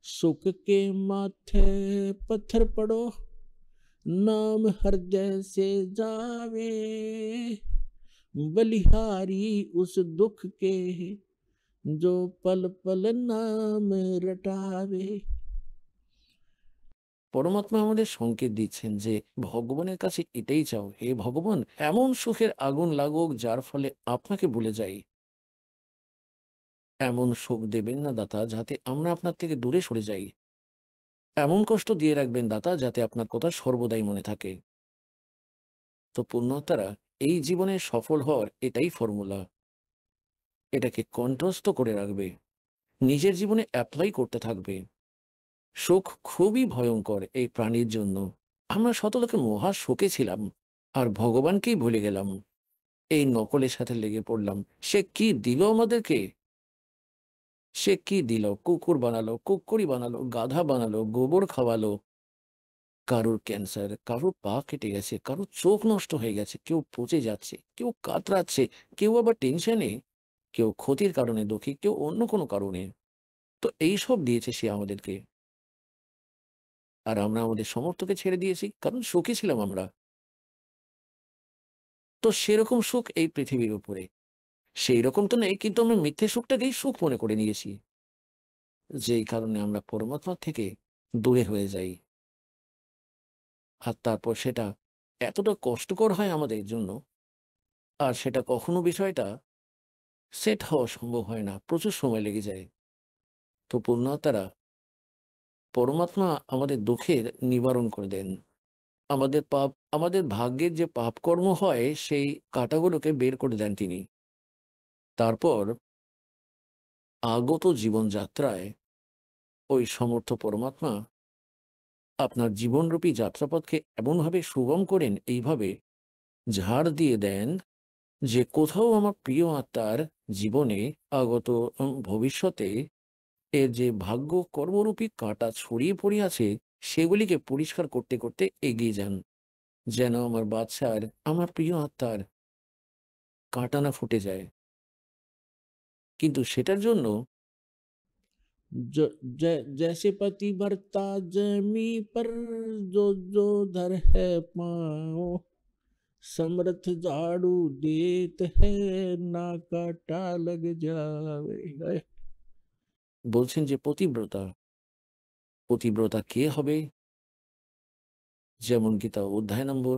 सुख के माथे पत्थर पड़ो, नाम हृदय से जावे, बलिहारी उस दुख के जो पल पल नाम रटावे। পরমাত্মা আমাদের সংকেত দিচ্ছেন যে ভগবানের কাছে এটাই চাও, হে ভগবান এমন সুখের আগুন লাগুক যার ফলে আপনাকে ভুলে যাই। এমন সুখ দেবেন না দাতা যাতে আমরা আপনার থেকে দূরে সরে যাই। এমন কষ্ট দিয়ে রাখবেন দাতা যাতে আপনার কথা সর্বদাই মনে থাকে। তো পুণ্যাত্মারা এই জীবনে সফল হওয়ার এটাই ফর্মুলা, এটাকে কণ্ঠস্থ করে রাখবে, নিজের জীবনে অ্যাপ্লাই করতে থাকবে। শোক খুবই ভয়ঙ্কর এই প্রাণীর জন্য। আমরা শতলোকে মহা শোকে ছিলাম, আর ভগবানকেই ভুলে গেলাম, এই নকলের সাথে লেগে পড়লাম। সে কি দিল আমাদেরকে? সে কি দিল? কুকুর বানালো, কুকুরি বানালো, গাধা বানালো, গোবর খাওয়ালো। কারোর ক্যান্সার, কারোর পা কেটে গেছে, কারোর চোখ নষ্ট হয়ে গেছে, কেউ পচে যাচ্ছে, কেউ কাতরাচ্ছে, কেউ আবার টেনশনে, কেউ ক্ষতির কারণে দুঃখী, কেউ অন্য কোনো কারণে। তো এইসব দিয়েছে সে আমাদেরকে, আর আমরা আমাদের সমর্থকে ছেড়ে দিয়েছি, কারণ সুখী ছিলাম আমরা। তো সেরকম সুখ এই পৃথিবীর উপরে সেই রকম তো নেই, কিন্তু আমরা মিথ্যে সুখটাকেই সুখ মনে করে নিয়েছি, যেই কারণে আমরা পরমাত্মা থেকে দূরে হয়ে যাই। আর তারপর সেটা এতটা কষ্টকর হয় আমাদের জন্য, আর সেটা কখনো বিষয়টা সেট হওয়া সম্ভব হয় না, প্রচুর সময় লেগে যায়। তো পুণ্যাত্মারা পরমাত্মা আমাদের দুঃখের নিবারণ করে দেন। আমাদের পাপ, আমাদের ভাগ্যের যে পাপ কর্ম হয় সেই কাঁটাগুলোকে বের করে দেন তিনি। তারপর আগত জীবনযাত্রায় ওই সমর্থ পরমাত্মা আপনার জীবনরূপী যাত্রাপথকে এমনভাবে সুগম করেন, এইভাবে ঝাড় দিয়ে দেন যে কোথাও আমার প্রিয় আত্মার জীবনে আগত ভবিষ্যতে এর যে ভাগ্য কর্মরূপী কাঁটা ছড়িয়ে পড়ে আছে সেগুলিকে পরিষ্কার করতে করতে এগিয়ে যান, যেন আমার বাচ্চার, আমার প্রিয় আত্মার কাঁটা না ফুটে যায়। কিন্তু সেটার জন্য जैसे पति भरता जमी पर जो जो धर है पाँव समर्थ झाड़ू देत है ना काटा लग जावे। বলছেন যে পতিব্রতা, পতিব্রতা কে হবে? যেমন গীতা অধ্যায় নম্বর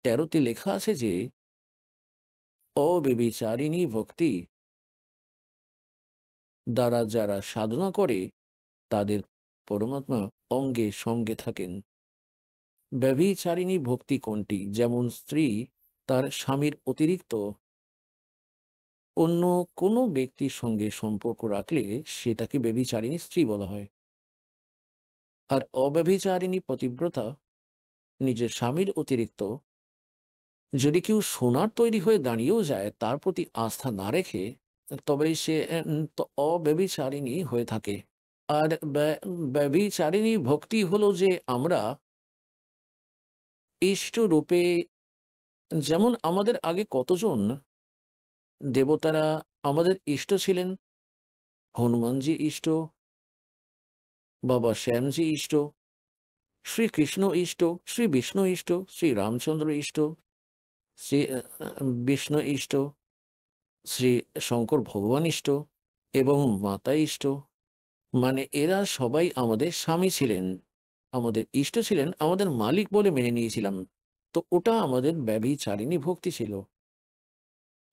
13-তে লেখা আছে যে অব্যভিচারিণী ভক্তি দ্বারা যারা সাধনা করে তাদের পরমাত্মা অঙ্গে সঙ্গে থাকেন। ব্যভিচারিণী ভক্তি কোনটি? যেমন স্ত্রী তার স্বামীর অতিরিক্ত অন্য কোনো ব্যক্তির সঙ্গে সম্পর্ক রাখলে সেটাকে ব্যভিচারিণী স্ত্রী বলা হয়। আর অব্যভিচারিণী পতিব্রতা নিজের স্বামীর অতিরিক্ত যদি কেউ সোনার তৈরি হয়ে দাঁড়িয়েও যায় তার প্রতি আস্থা না রেখে, তবে সে অব্যভিচারিণী হয়ে থাকে। আর ব্যভিচারিণী ভক্তি হলো যে আমরা ইষ্ট রূপে, যেমন আমাদের আগে কতজন দেবতারা আমাদের ইষ্ট ছিলেন। হনুমানজি ইষ্ট, বাবা শ্যামজি ইষ্ট, শ্রীকৃষ্ণ ইষ্ট, শ্রী বিষ্ণু ইষ্ট, শ্রী রামচন্দ্র ইষ্ট, শ্রী বিষ্ণু ইষ্ট, শ্রী শঙ্কর ভগবান ইষ্ট এবং মাতা ইষ্ট। মানে এরা সবাই আমাদের স্বামী ছিলেন, আমাদের ইষ্ট ছিলেন, আমাদের মালিক বলে মেনে নিয়েছিলাম। তো ওটা আমাদের ব্যভিচারিণী ভক্তি ছিল।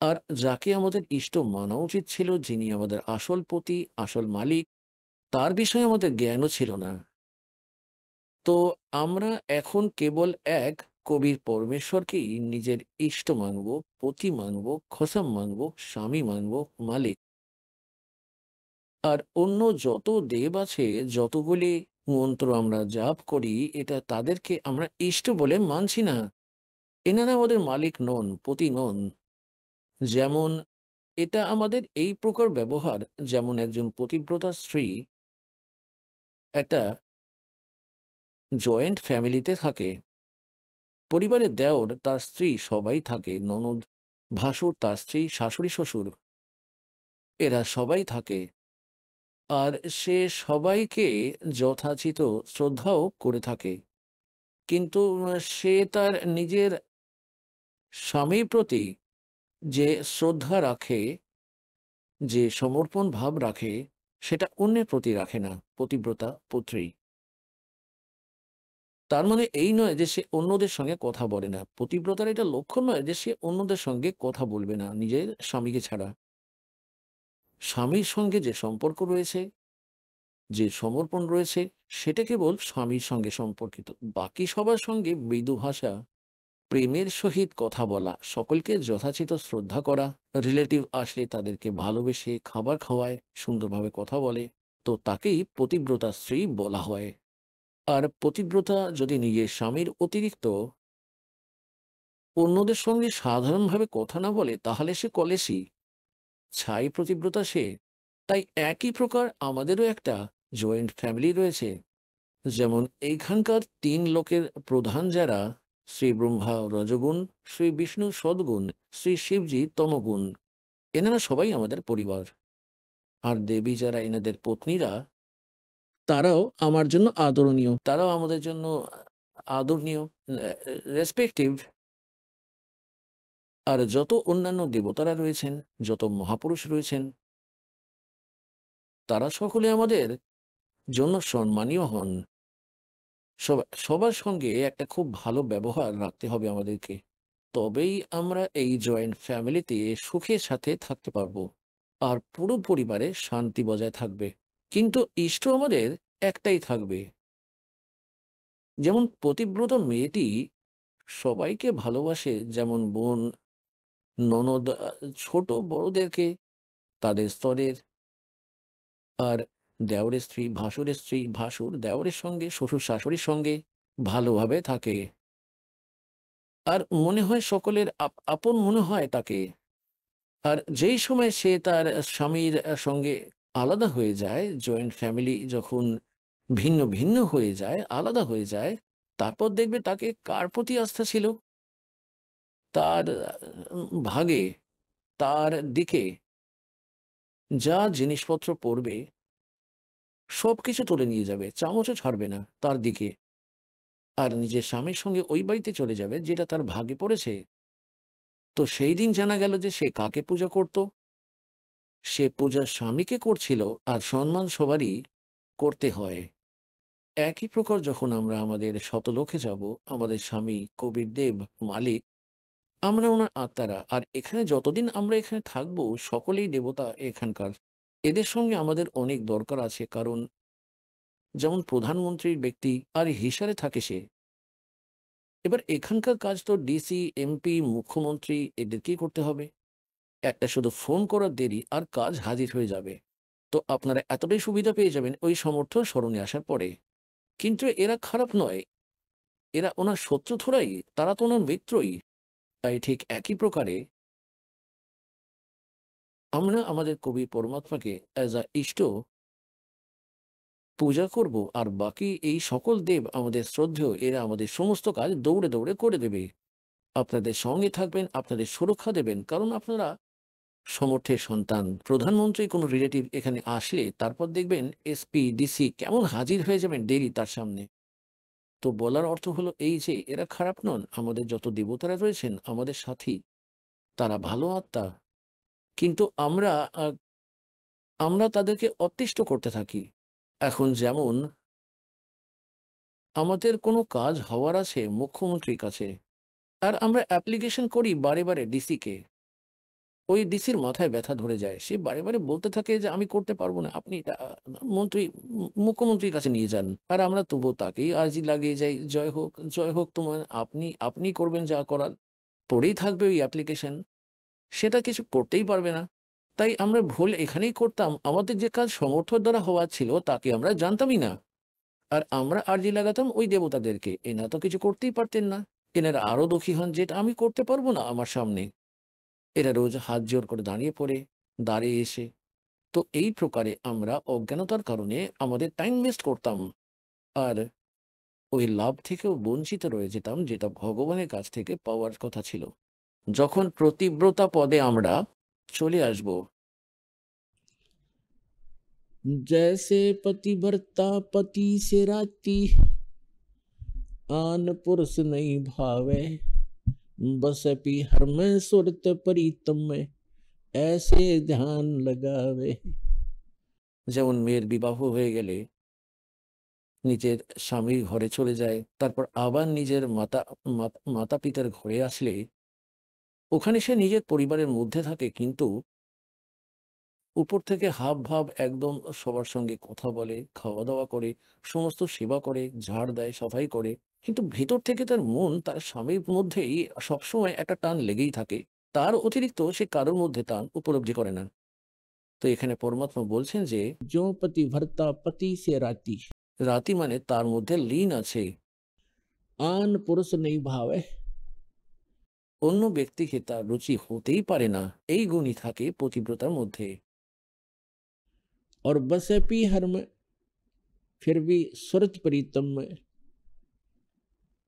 আর যাকে আমাদের ইষ্ট মানা উচিত ছিল, যিনি আমাদের আসল পতি, আসল মালিক, তার বিষয়ে আমাদের জ্ঞানও ছিল না। তো আমরা এখন কেবল এক কবির পরমেশ্বরকেই নিজের ইষ্ট মানব, পতি মানব, খসম মানব, স্বামী মানব, মালিক। আর অন্য যত দেব আছে, যতগুলি মন্ত্র আমরা জাপ করি, এটা তাদেরকে আমরা ইষ্ট বলে মানছি না। এনারা আমাদের মালিক নন, পতি নন। যেমন এটা আমাদের এই প্রকার ব্যবহার, যেমন একজন পতিব্রতা স্ত্রী একটা জয়েন্ট ফ্যামিলিতে থাকে। পরিবারের দেওর, তার স্ত্রী সবাই থাকে, ননদ, ভাসুর, তার স্ত্রী, শাশুড়ি, শ্বশুর, এরা সবাই থাকে। আর সে সবাইকে যথাচিত শ্রদ্ধাও করে থাকে। কিন্তু সে তার নিজের স্বামীর প্রতি যে শ্রদ্ধা রাখে, যে সমর্পণ ভাব রাখে, সেটা অন্যের প্রতি রাখে না। পতিব্রতা পুত্রী, তার মানে এই নয় যে সে অন্যদের সঙ্গে কথা বলে না। পতিব্রতার এটা লক্ষণ নয় যে সে অন্যদের সঙ্গে কথা বলবে না নিজের স্বামীকে ছাড়া। স্বামীর সঙ্গে যে সম্পর্ক রয়েছে, যে সমর্পণ রয়েছে, সেটা কেবল স্বামীর সঙ্গে সম্পর্কিত। বাকি সবার সঙ্গে মৃদু ভাষা, প্রেমের সহিত কথা বলা, সকলকে যথাচিত শ্রদ্ধা করা, রিলেটিভ আসলে তাদেরকে ভালোবেসে খাবার খাওয়ায়, সুন্দরভাবে কথা বলে, তো তাকেই পতিব্রতা স্ত্রী বলা হয়। আর পতিব্রতা যদি নিজের স্বামীর অতিরিক্ত অন্যদের সঙ্গে সাধারণভাবে কথা না বলে, তাহলে সে কলেশী, ছাই পতিব্রতা সে। তাই একই প্রকার আমাদেরও একটা জয়েন্ট ফ্যামিলি রয়েছে। যেমন এইখানকার 3 লোকের প্রধান যারা, শ্রী ব্রহ্মা রজগুণ, শ্রী বিষ্ণু সদ্গুণ, শ্রী শিবজি তমগুণ, এনারা সবাই আমাদের পরিবার। আর দেবী যারা, এনাদের পত্নীরা, তারাও আমার জন্য আদরণীয়, তারাও আমাদের জন্য আদরণীয়, রেসপেক্টিভ। আর যত অন্যান্য দেবতারা রয়েছেন, যত মহাপুরুষ রয়েছেন, তারা সকলে আমাদের জন্য সম্মানীয় হন। সবার সঙ্গে একটা খুব ভালো ব্যবহার রাখতে হবে আমাদেরকে, তবেই আমরা এই জয়েন্ট ফ্যামিলিতে সুখের সাথে থাকতে পারবো, আর পুরো পরিবারে শান্তি বজায় থাকবে। কিন্তু ইষ্ট আমাদের একটাই থাকবে। যেমন পতিব্রত মেয়েটি সবাইকে ভালোবাসে, যেমন বোন, ননদ, ছোট বড়দেরকে তাদের স্তরের, আর দেওরের স্ত্রী, ভাসুরের স্ত্রী, ভাসুর দেওরের সঙ্গে, শ্বশুর শাশুড়ির সঙ্গে ভালোভাবে থাকে। আর মনে হয় সকলের আপন মনে হয় তাকে। আর যেই সময় সে তার স্বামীর সঙ্গে আলাদা হয়ে যায়, জয়েন্ট ফ্যামিলি যখন ভিন্ন ভিন্ন হয়ে যায়, আলাদা হয়ে যায়, তারপর দেখবে তাকে কার প্রতি আস্থা ছিল? তার ভাগে, তার দিকে যা জিনিসপত্র পড়বে সবকিছু তুলে নিয়ে যাবে, চামচও ছাড়বে না তার দিকে। আর নিজের স্বামীর সঙ্গে ওই বাড়িতে চলে যাবে যেটা তার ভাগে পড়েছে। তো সেই দিন জানা গেল যে সে কাকে পূজা করত? সে পূজা স্বামীকে করছিল, আর সম্মান সবারই করতে হয়। একই প্রকার যখন আমরা আমাদের শতলোকে যাব, আমাদের স্বামী, কবির দেব, মালিক, আমরা ওনার আত্মারা, আর এখানে যতদিন আমরা এখানে থাকবো সকলেই দেবতা এখানকার। এদের সঙ্গে আমাদের অনেক দরকার আছে, কারণ যেমন প্রধানমন্ত্রীর ব্যক্তি আর হিসারে থাকে সে। এবার এখানকার কাজ তো ডিসি, এমপি, মুখ্যমন্ত্রী এদেরকেই করতে হবে। একটা শুধু ফোন করার দেরি আর কাজ হাজির হয়ে যাবে। তো আপনারা এতটাই সুবিধা পেয়ে যাবেন ওই সমর্থ স্মরণে আসার পরে। কিন্তু এরা খারাপ নয়, এরা ওনার শত্রু থোড়াই, তারা তো ওনার মিত্রই। তাই ঠিক একই প্রকারে আমরা আমাদের কবি পরমাত্মাকে অ্যাজ আ ইষ্ট পূজা করব, আর বাকি এই সকল দেব আমাদের শ্রদ্ধেয়, এরা আমাদের সমস্ত কাজ দৌড়ে দৌড়ে করে দেবে। আপনাদের সঙ্গে থাকবেন, আপনাদের সুরক্ষা দেবেন, কারণ আপনারা সমর্থের সন্তান। প্রধানমন্ত্রী কোনো রিলেটিভ এখানে আসলে তারপর দেখবেন এসপি, ডিসি কেমন হাজির হয়ে যাবেন ডেইলি তার সামনে। তো বলার অর্থ হলো এই যে এরা খারাপ নন, আমাদের যত দেবতারা রয়েছেন আমাদের সাথী, তারা ভালো আত্মা। কিন্তু আমরা তাদেরকে অতিষ্ঠ করতে থাকি। এখন যেমন আমাদের কোনো কাজ হওয়ার আছে মুখ্যমন্ত্রীর কাছে, আর আমরা অ্যাপ্লিকেশন করি বারে বারে ডিসিকে। ওই ডিসির মাথায় ব্যথা ধরে যায়, সে বারে বারে বলতে থাকে যে আমি করতে পারবো না, আপনি এটা মন্ত্রী, মুখ্যমন্ত্রীর কাছে নিয়ে যান। আর আমরা তবুও তাকেই আর্জি লাগিয়ে যাই, জয় হোক, জয় হোক তোমার, আপনি করবেন যা করার। পড়েই থাকবে ওই অ্যাপ্লিকেশন, সেটা কিছু করতেই পারবে না। তাই আমরা ভুল এখানেই করতাম, আমাদের যে কাজ সমর্থর দ্বারা হওয়ার ছিল তাকে আমরা জানতামই না। আর আমরা আর্জি লাগাতাম ওই দেবতাদেরকে, এনারা তো কিছু করতেই পারতেন না। এনারা আরো দুঃখী হন, যেটা আমি করতে পারবো না আমার সামনে। এরা রোজ হাত জোর করে দাঁড়িয়ে পড়ে, দাঁড়িয়ে এসে। তো এই প্রকারে আমরা অজ্ঞানতার কারণে আমাদের টাইম ওয়েস্ট করতাম, আর ওই লাভ থেকেও বঞ্চিত রয়ে যেতাম যেটা ভগবানের কাছ থেকে পাওয়ার কথা ছিল। যখন প্রতিব্রতা পদে আমরা চলে আসব, जैसे पतिव्रता पति से राती आन पुरुष नहीं भावे बस हर में सुरत प्रीतम में ऐसे ध्यान लगावे। যেমন মেয়ের বিবাহ হয়ে গেলে নিজের স্বামীর ঘরে চলে যায়, তারপর আবার নিজের মাতা পিতার ঘরে আসলে ওখানে সে নিজের পরিবারের মধ্যে থাকে, কিন্তু উপর থেকে হাব ভাব একদম সবার সঙ্গে কথা বলে, খাওয়া দাওয়া করে, সমস্ত সেবা করে, ঝাড় দেয়, সাফাই করে, কিন্তু ভেতর থেকে তার মন তার স্বামীর মধ্যেই সবসময় একটা টান লেগেই থাকে। তার অতিরিক্ত সে কারোর মধ্যে টান উপলব্ধি করে না। তো এখানে পরমাত্মা বলছেন যে जो पति भरता पति से राती, রাতি মানে তার মধ্যে লীন আছে। আন পুরুষ নেই ভাবে, অন্য ব্যক্তিকে তার রুচি হতেই পারে না, এই গুণই থাকে পতিব্রতার মধ্যে। और बसे पी हर में फिर भी सुरत प्रीतम में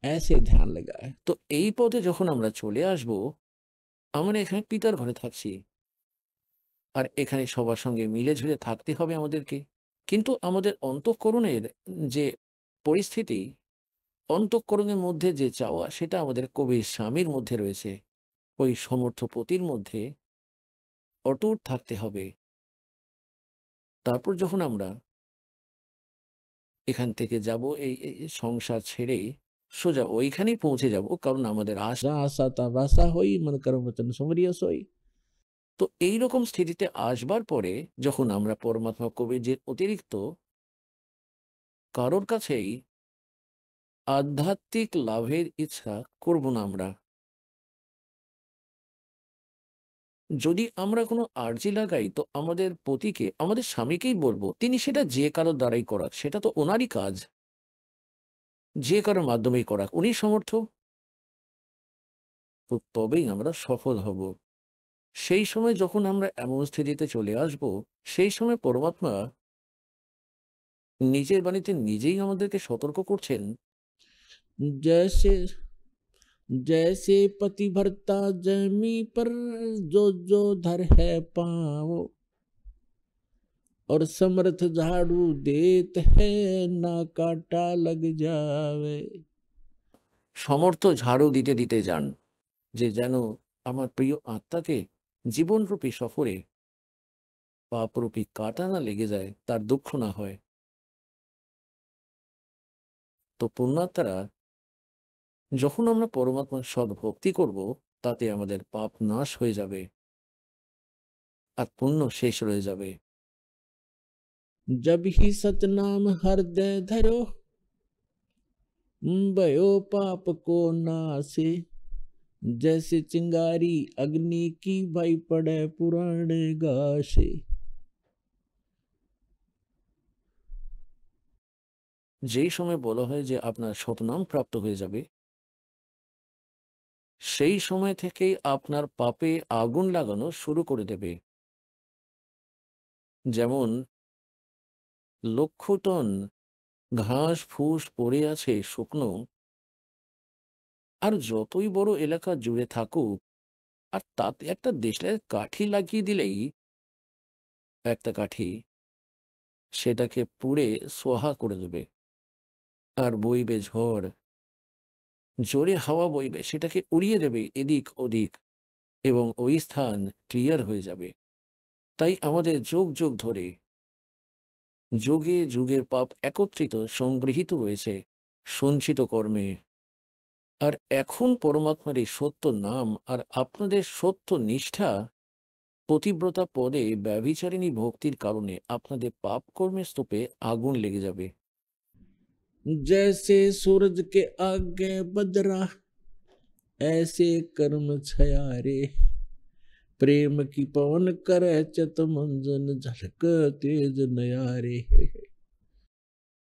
ऐसे ध्यान लगाए। তো এই পথে যখন আমরা চলে আসব, আমরা এখানে পিতার ঘরে থাকছি, আর এখানে সবার সঙ্গে মিলে ঝুলে থাকতে হবে আমাদেরকে। কিন্তু আমাদের অন্তঃকরণের যে পরিস্থিতি, অন্তঃকরণের মধ্যে যে চাওয়া, সেটা আমাদের কবির স্বামীর মধ্যে রয়েছে, ওই সমর্থ পতির মধ্যে অটুট থাকতে হবে। তারপর যখন আমরা এখান থেকে যাব, এই সংসার ছেড়ে সোজা ওইখানেই পৌঁছে যাব, কারণ আমাদের আশা আশা তা বাসা হই মন করো মতন সমরিয়া সই। তো এইরকম স্থিতিতে আসবার পরে যখন আমরা পরমাত্মা কবির যে অতিরিক্ত কারোর কাছেই আধ্যাত্মিক লাভের ইচ্ছা করব না আমরা, যদি আমরা কোনো আর্জি লাগাই তো আমাদের পতিকে, আমাদের স্বামীকেই বলবো, তিনি সেটা যে কারোর দ্বারাই করাক, সেটা তো ওনারই কাজ, যে কারোর মাধ্যমেই করাক, উনি সমর্থ, তো তবেই আমরা সফল হব। সেই সময় যখন আমরা এমন স্থিতিতে চলে আসব, সেই সময় পরমাত্মা নিজের বাণীতে নিজেই আমাদেরকে সতর্ক করছেন, जैसे जैसे पतिव्रता जमी पर जो जो धर है पाँव और समर्थ झाड़ू देत है ना काटा लग जावे। সমর্থ ঝাড়ু দিতে দিতে যান, যে যেন আমার প্রিয় আত্মাকে জীবনরূপী সফরে পাপরূপী কাটা না লেগে যায়, তার দুঃখ না হয়। তো পুণ্যাত্মারা, যখন আমরা পরমাত্মার সৎ ভক্তি করব, তাতে আমাদের পাপ নাশ হয়ে যাবে আর পুণ্য শেষ রয়ে যাবে। जब ही सतनाम हृदय धरो भयो पाप को नासे जैसे चिंगारी अग्नि की भाई पड़े पुराने गासे। যেই সময় বলা হয় যে আপনার শতনাম প্রাপ্ত হয়ে যাবে, সেই সময় থেকেই আপনার পাপে আগুন লাগানো শুরু করে দেবে। যেমন লক্ষ টন ঘাস ফুস পড়ে আছে শুকনো, আর যতই বড় এলাকা জুড়ে থাকুক, আর তাতে একটা দেশলাই কাঠি লাগিয়ে দিলেই একটা কাঠি সেটাকে পুড়ে সোহা করে দেবে। আর বইবে ঝড়, জোরে হাওয়া বইবে, সেটাকে উড়িয়ে দেবে এদিক ওদিক, এবং ওই স্থান ক্লিয়ার হয়ে যাবে। তাই আমাদের যুগ যুগ ধরে যুগে যুগের পাপ একত্রিত সংগৃহীত রয়েছে সঞ্চিত কর্মে। আর এখন পরমাত্মার এই সত্য নাম আর আপনাদের সত্য নিষ্ঠা, পতিব্রতা পদে ব্যভিচারিণী ভক্তির কারণে আপনাদের পাপ কর্মের স্তূপে আগুন লেগে যাবে। जैसे सूरज के आगे बदरा ऐसे कर्म छयारे प्रेम की पवन करे चत मंजन झलक तेज नयारे।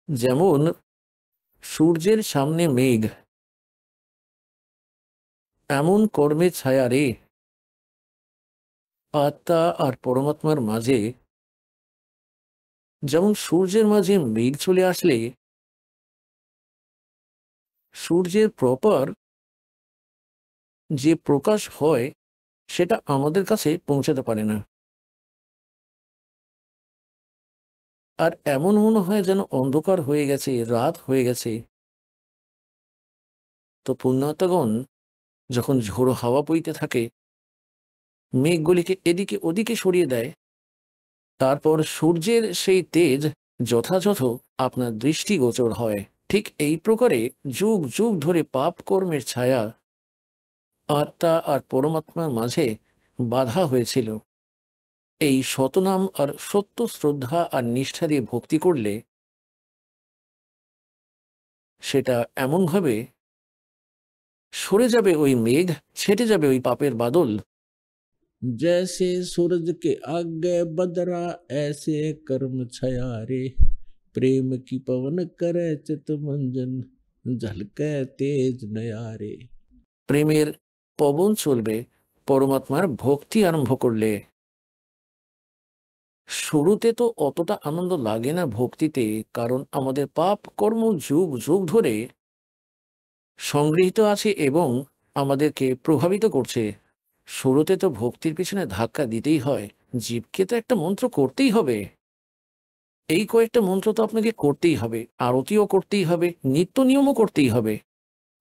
যেমন সূর্যের সামনে মেঘ, এমন কর্মের ছায়া রে। আত্মা আর পরমাত্মার মাঝে যেমন সূর্যের মাঝে মেঘ চলে আসলে সূর্যের প্রপার যে প্রকাশ হয় সেটা আমাদের কাছে পৌঁছাতে পারে না, আর এমন মনে হয় যেন অন্ধকার হয়ে গেছে, রাত হয়ে গেছে। তো পুণ্যাত্মাগণ যখন ঝোড়ো হাওয়া বইতে থাকে, মেঘগুলিকে এদিকে ওদিকে সরিয়ে দেয়, তারপর সূর্যের সেই তেজ যথাযথ আপনার দৃষ্টিগোচর হয়। ঠিক এই প্রকারে যুগ যুগ ধরে পাপ কর্মের ছায়া আত্মা আর পরমাত্মার মাঝে বাধা হয়েছিল। এই শতনাম আর সত্য শ্রদ্ধা আর নিষ্ঠা দিয়ে ভক্তি করলে সেটা এমনভাবে সরে যাবে ওই মেঘ, ছেটে যাবে ওই পাপের বাদল। जैसे सूरज के आगे बदरा ऐसे कर्म छयारे प्रेम की पवन करे चित मंजन झलके तेज नयारे। প্রেমের পবন চলবে পরমাত্মার ভক্তি আরম্ভ করলে। শুরুতে তো অতটা আনন্দ লাগে না ভক্তিতে, কারণ আমাদের পাপ কর্ম যুগ যুগ ধরে সংগৃহীত আছে এবং আমাদেরকে প্রভাবিত করছে। শুরুতে তো ভক্তির পিছনে ধাক্কা দিতেই হয়, জীবকে তো একটা মন্ত্র করতেই হবে। এই কয়েকটা মন্ত্র তো আপনাকে করতেই হবে, আরতিও করতেই হবে, নিত্য নিয়মও করতেই হবে,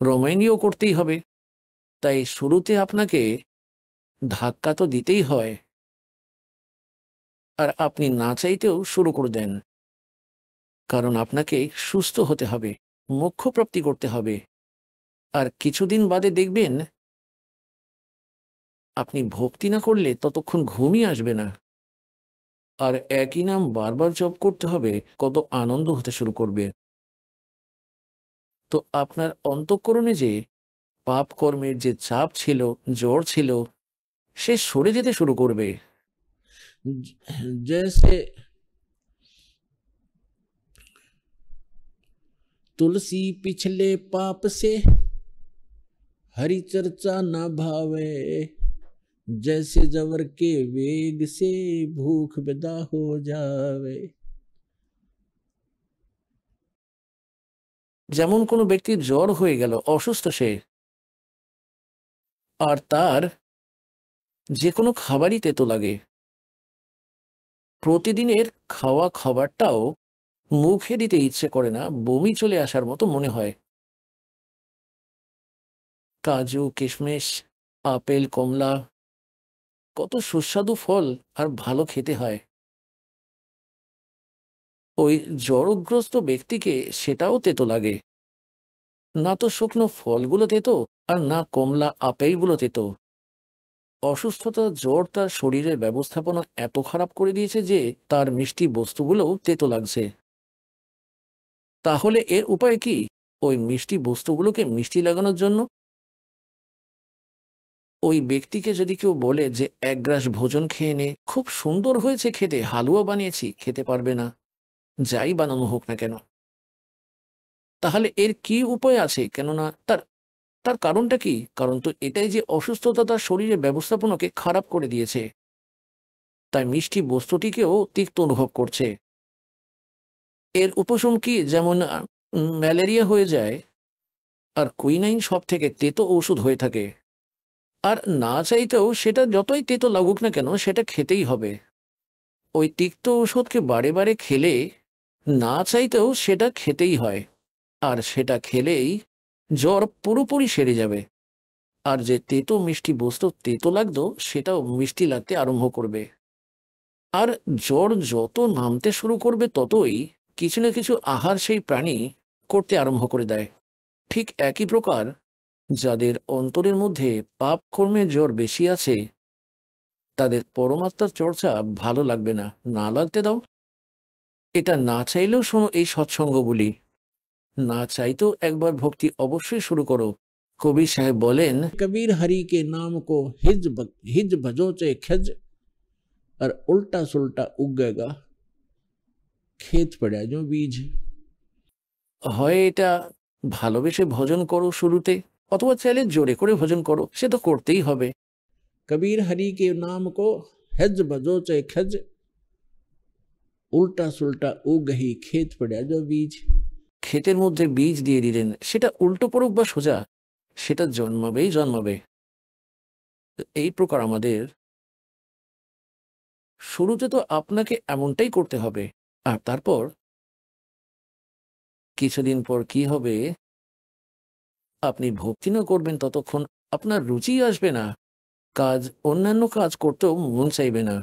রমায়ণীও করতেই হবে। তাই শুরুতে আপনাকে ধাক্কা তো দিতেই হয়, আর আপনি না চাইতেও শুরু করে দেন, কারণ আপনাকে সুস্থ হতে হবে, মোক্ষ প্রাপ্তি করতে হবে। আর কিছুদিন বাদে দেখবেন আপনি ভক্তি না করলে ততক্ষণ ঘুমই আসবে না, আর একই নাম বারবার জপ করতে হবে, কত আনন্দ হতে শুরু করবে। তো আপনার অন্তঃকরণে যে পাপ কর্মের যে চাপ ছিল, জ্বর ছিল, সে সরে যেতে শুরু করবে। जैसे तुलसी पिछले पाप से हरि चर्चा न भावे, जैसे जवर के वेग से भूख विदा हो जावे। যেমন কোনো ব্যক্তির জ্বর হয়ে গেল, অসুস্থ সে, আর তার যে কোনো খাবারই তেতো লাগে, প্রতিদিনের খাওয়া খাবারটাও মুখে দিতে ইচ্ছে করে না, বমি চলে আসার মতো মনে হয়। কাজু, কিশমিশ, আপেল, কমলা, কত সুস্বাদু ফল আর ভালো খেতে হয়। ওই জ্বরগ্রস্ত ব্যক্তিকে সেটাও তেতো লাগে। না তো শুকনো ফলগুলো তেতো, আর না কমলা আপেলগুলো তেতো। অসুস্থতা, জ্বর তার শরীরের ব্যবস্থাপনা এত খারাপ করে দিয়েছে যে তার মিষ্টি বস্তুগুলোও তেতো লাগছে। তাহলে এর উপায় কি? ওই মিষ্টি বস্তুগুলোকে মিষ্টি লাগানোর জন্য ওই ব্যক্তিকে যদি কেউ বলে যে এক গ্রাস ভোজন খেয়ে নে, খুব সুন্দর হয়েছে খেতে, হালুয়া বানিয়েছি, খেতে পারবে না, যাই বানানো হোক না কেন। তাহলে এর কি উপায় আছে? কেননা তার তার কারণটা কি? কারণ তো এটাই যে অসুস্থতা তার শরীরের ব্যবস্থাপনাকে খারাপ করে দিয়েছে, তাই মিষ্টি বস্তুটিকেও তিক্ত অনুভব করছে। এর উপশম কি? যেমন ম্যালেরিয়া হয়ে যায়, আর কুইনাইন সব থেকে তেতো ঔষধ হয়ে থাকে, আর না চাইতেও সেটা যতই তেতো লাগুক না কেন সেটা খেতেই হবে। ওই তিক্ত ঔষধকে বারে বারে খেলে না চাইতেও সেটা খেতেই হয়, আর সেটা খেলেই জ্বর পুরোপুরি সেরে যাবে। আর যে তেতো মিষ্টি বস্তু তেতো লাগতো সেটাও মিষ্টি লাগতে আরম্ভ করবে। আর জ্বর যত নামতে শুরু করবে ততই কিছু না কিছু আহার সেই প্রাণী করতে আরম্ভ করে দেয়। ঠিক একই প্রকার যাদের অন্তরের মধ্যে পাপ কর্মের জ্বর বেশি আছে, তাদের পরমাত্মার চর্চা ভালো লাগবে না, না লাগতে দাও। এটা না চাইলেও শোনো এই সৎসঙ্গ বলি, না চাইতেও একবার ভক্তি অবশ্যই শুরু করো। কবি সাহেব বলেন, কবির হরি কে নাম কো হিজ ভজো চে খেজ, আর উল্টা সুল্টা উগেগা খেত পড়ে जो বীজ। হয় এটা ভালোবেসে ভজন করো শুরুতে, অথবা চাইলে জোরে করে ভজন করো, সে তো করতেই হবে। কবির হরি কে নাম কো হেজ ভজো চে খেজ, উল্টা সুল্টা উগহি খেত পড়ে जो বীজ। ক্ষেতের মধ্যে বীজ দিয়ে দিলেন, সেটা উল্টো পড়ুক বা সোজা, সেটা জন্মাবেই জন্মাবে। এই প্রকার আমাদের শুরুতে তো আপনাকে এমনটাই করতে হবে, আর তারপর কিছুদিন পর কি হবে, আপনি ভক্তি না করবেন ততক্ষণ আপনার রুচি আসবে না, অন্যান্য কাজ করতেও মন চাইবে না।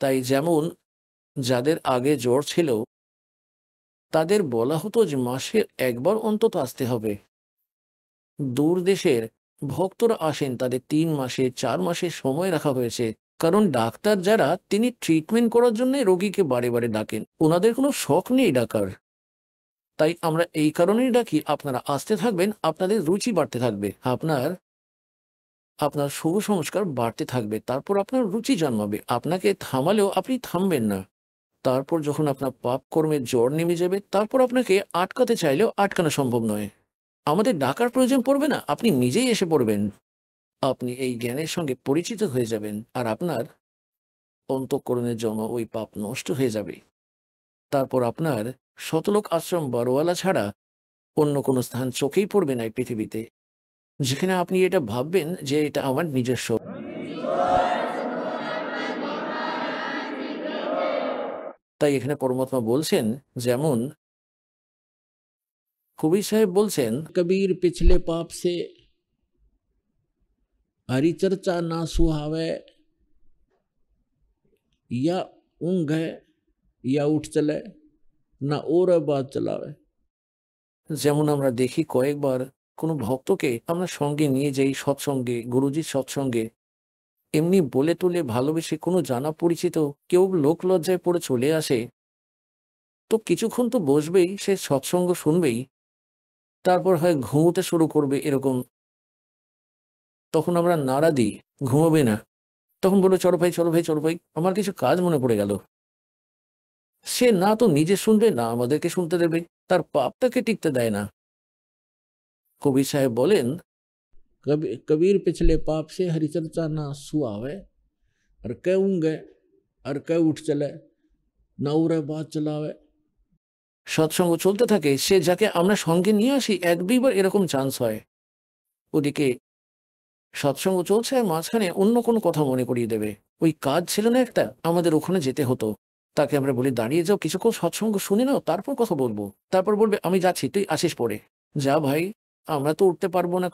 তাই যেমন যাদের আগে জ্বর ছিল তাদের বলা হতো যে মাসে একবার অন্তত আসতে হবে। দূর দেশের ভক্তরা আসেন, তাদের 3 মাসে 4 মাসের সময় রাখা হয়েছে, কারণ ডাক্তার যারা তিনি ট্রিটমেন্ট করার জন্য রোগীকে বারে বারে ডাকেন, ওনাদের কোনো শখ নেই ডাকার। তাই আমরা এই কারণেই ডাকি, আপনারা আসতে থাকবেন, আপনাদের রুচি বাড়তে থাকবে, আপনার শুভ সংস্কার বাড়তে থাকবে, তারপর আপনার রুচি জন্মাবে। আপনাকে থামালেও আপনি থামবেন না। তারপর যখন আপনার পাপ কর্মের জ্বর নেমে যাবে, তারপর আপনাকে আটকাতে চাইলেও আটকানো সম্ভব নয়। আমাদের ডাকার প্রয়োজন পড়বে না, আপনি নিজেই এসে পড়বেন। আপনি এই জ্ঞানের সঙ্গে পরিচিত হয়ে যাবেন, আর আপনার অন্তঃকরণের জন্য ওই পাপ নষ্ট হয়ে যাবে। তারপর আপনার শতলোক আশ্রম বড়ওয়ালা ছাড়া অন্য কোনো স্থান চোখেই পড়বে না এই পৃথিবীতে, যেখানে আপনি এটা ভাববেন যে এটা আমার নিজস্ব। তাই এখানে পরমাত্মা বলছেন, যেমন কবির সাহেব বলছেন, কবির পিছলে পাপ সে हरि चर्चा ना सुहावे, या ऊँघ है या उठ चले, না ওরা বাদ চালাবে। যেমন আমরা দেখি কয়েকবার কোনো ভক্তকে আমরা সঙ্গে নিয়ে যাই সৎসঙ্গে, গুরুজির সৎসঙ্গে, এমনি বলে তুলে ভালোবেসে কোনো জানা পরিচিত কেউ লোক লজ্জায় পড়ে চলে আসে, তো কিছুক্ষণ তো বসবেই, সে সৎসঙ্গ শুনবেই, তারপর হয় ঘুমোতে শুরু করবে, এরকম তখন আমরা নাড়া দিই, ঘুমাবে না। তখন বললো চলো ভাই চলো ভাই চলো ভাই, আমার কিছু কাজ মনে পড়ে গেল। সে না তো নিজে শুনবে না আমাদেরকে শুনতে দেবে, তার পাপটাকে টিকতে দেয় না। কবির সাহেব বলেন, কবির পিছলে পাপ সে হরিচর্চা না সুয়াবে, আর কে উঙ্গে আর কে উঠ চলে না উড়ে বাদ চলাবে। সৎসঙ্গ চলতে থাকে, সে যাকে আমরা সঙ্গে নিয়ে আসি এক দুইবার এরকম চান্স হয়। ওদিকে সৎসঙ্গ চলছে, মাঝখানে অন্য কোনো কথা মনে করিয়ে দেবে। ওই কাজ ছিল না একটা, আমাদের ওখানে যেতে হতো, তাকে আমরা বলি দাঁড়িয়ে যাও, কিছুক্ষণ সৎসঙ্গ শুনে নাও, তারপর কথা বলবো। তারপর বলবে আমি যাচ্ছি, তুই আসিস পরে। যা ভাই, আমরা তো উঠতে পারবো না,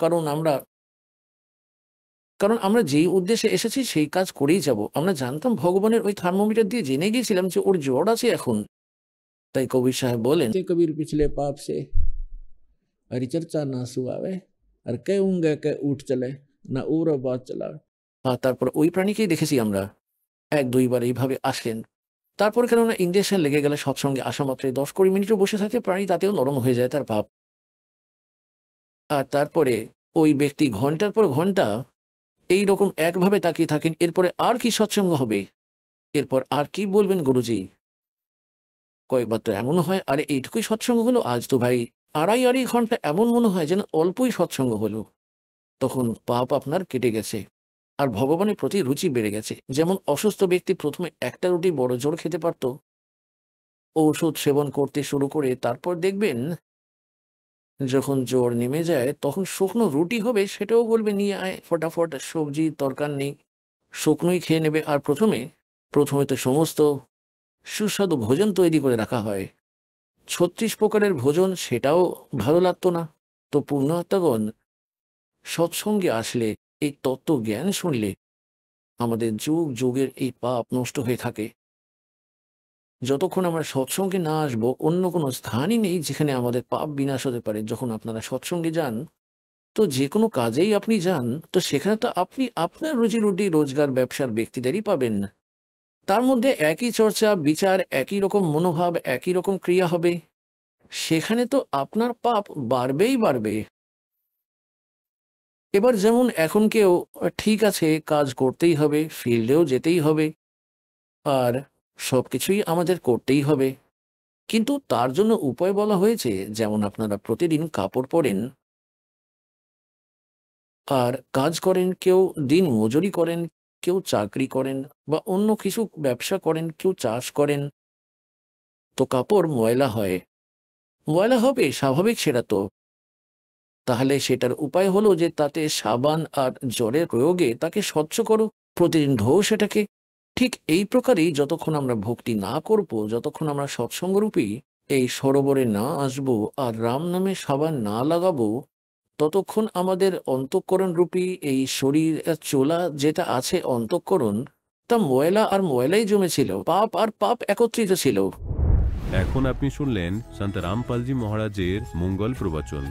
কারণ আমরা যেই উদ্দেশ্যে এসেছি সেই কাজ করেই যাব। আমরা জানতাম ভগবানের ওই থার্মোমিটার দিয়ে জেনে গিয়েছিলাম যে ওর জ্বর আছে এখন। তাই কবির সাহেব বলেন, কবির পিছলে পাপ সে হরিচর্চা না সুয়াবে, আর কে উঙ্গে কে উঠ চলে না উড়ে বাদ চলাবে। আর তারপর ওই প্রাণীকেই দেখেছি আমরা, এক দুইবার এইভাবে আসলেন। তারপর কেননা ইঞ্জেকশন লেগে গেলে সৎসঙ্গে আসা মাত্রই 10-20 মিনিটও বসে থাকে প্রাণী, তাতেও নরম হয়ে যায় তার ভাব। আর তারপরে ওই ব্যক্তি ঘন্টার পর ঘন্টা এইরকম একভাবে তাকিয়ে থাকেন। এরপরে আর কি সৎসঙ্গ হবে, এরপর আর কি বলবেন গুরুজি? কয়েকবার তো এমন হয়, আরে এইটুকুই সৎসঙ্গ হলো, আজ তো ভাই আড়াই ঘন্টা এমন মনে হয় যেন অল্পই সৎসঙ্গ হলো। তখন পাপ আপনার কেটে গেছে আর ভগবানের প্রতি রুচি বেড়ে গেছে। যেমন অসুস্থ ব্যক্তি প্রথমে একটা রুটি বড় জোর খেতে পারত, ঔষধ সেবন করতে শুরু করে তারপর দেখবেন যখন জ্বর নেমে যায় তখন শুকনো রুটি হবে, সেটাও বলবে নিয়ে আয় ফটাফট, সবজি দরকার নেই, শুকনোই খেয়ে নেবে। আর প্রথমে তো সমস্ত সুস্বাদু ভোজন তৈরি করে রাখা হয়, 36 প্রকারের ভোজন, সেটাও ভালো লাগতো না। তো পুণ্যাত্মাগণ সৎসঙ্গে আসলে, এই তত্ত্ব জ্ঞান শুনলে আমাদের যুগ যুগের এই পাপ নষ্ট হয়ে থাকে। যতক্ষণ আমরা সৎসঙ্গে না আসবো, অন্য কোনো স্থানই নেই যেখানে আমাদের পাপ বিনাশ হতে পারে। যখন আপনারা সৎসঙ্গে যান, তো যে কোনো কাজেই আপনি যান, তো সেখানে তো আপনি আপনার রুজি রুটি রোজগার ব্যবসার ব্যক্তিদেরই পাবেন। তার মধ্যে একই চর্চা বিচার, একই রকম মনোভাব, একই রকম ক্রিয়া হবে, সেখানে তো আপনার পাপ বাড়বেই বাড়বে। এবার যেমন এখন কেউ ঠিক আছে কাজ করতেই হবে, ফিল্ডেও যেতেই হবে, আর সবকিছুই আমাদের করতেই হবে, কিন্তু তার জন্য উপায় বলা হয়েছে। যেমন আপনারা প্রতিদিন কাপড় পরেন আর কাজ করেন, কেউ দিন মজুরি করেন, কেউ চাকরি করেন বা অন্য কিছু ব্যবসা করেন, কেউ চাষ করেন, তো কাপড় ময়লা হয়, ময়লা হবে স্বাভাবিক সেটা তো। তাহলে সেটার উপায় হলো যে তাতে সাবান আর জলের প্রয়োগে তাকে স্বচ্ছ করো, প্রতিদিন ধোও সেটাকে। ঠিক এই প্রকারই যতক্ষণ আমরা ভক্তি না করব, যতক্ষণ আমরা সৎসঙ্গরূপী এই সরোবরে না আসবো আর রাম নামে সাবান না লাগাবো, ততক্ষণ আমাদের অন্তঃকরণ রূপী এই শরীর চোলা যেটা আছে অন্তঃকরণ, তা ময়লা আর ময়লাই জমেছিল, পাপ আর পাপ একত্রিত ছিল। এখন আপনি শুনলেন সন্ত রামপালজি মহারাজের মঙ্গল প্রবচন।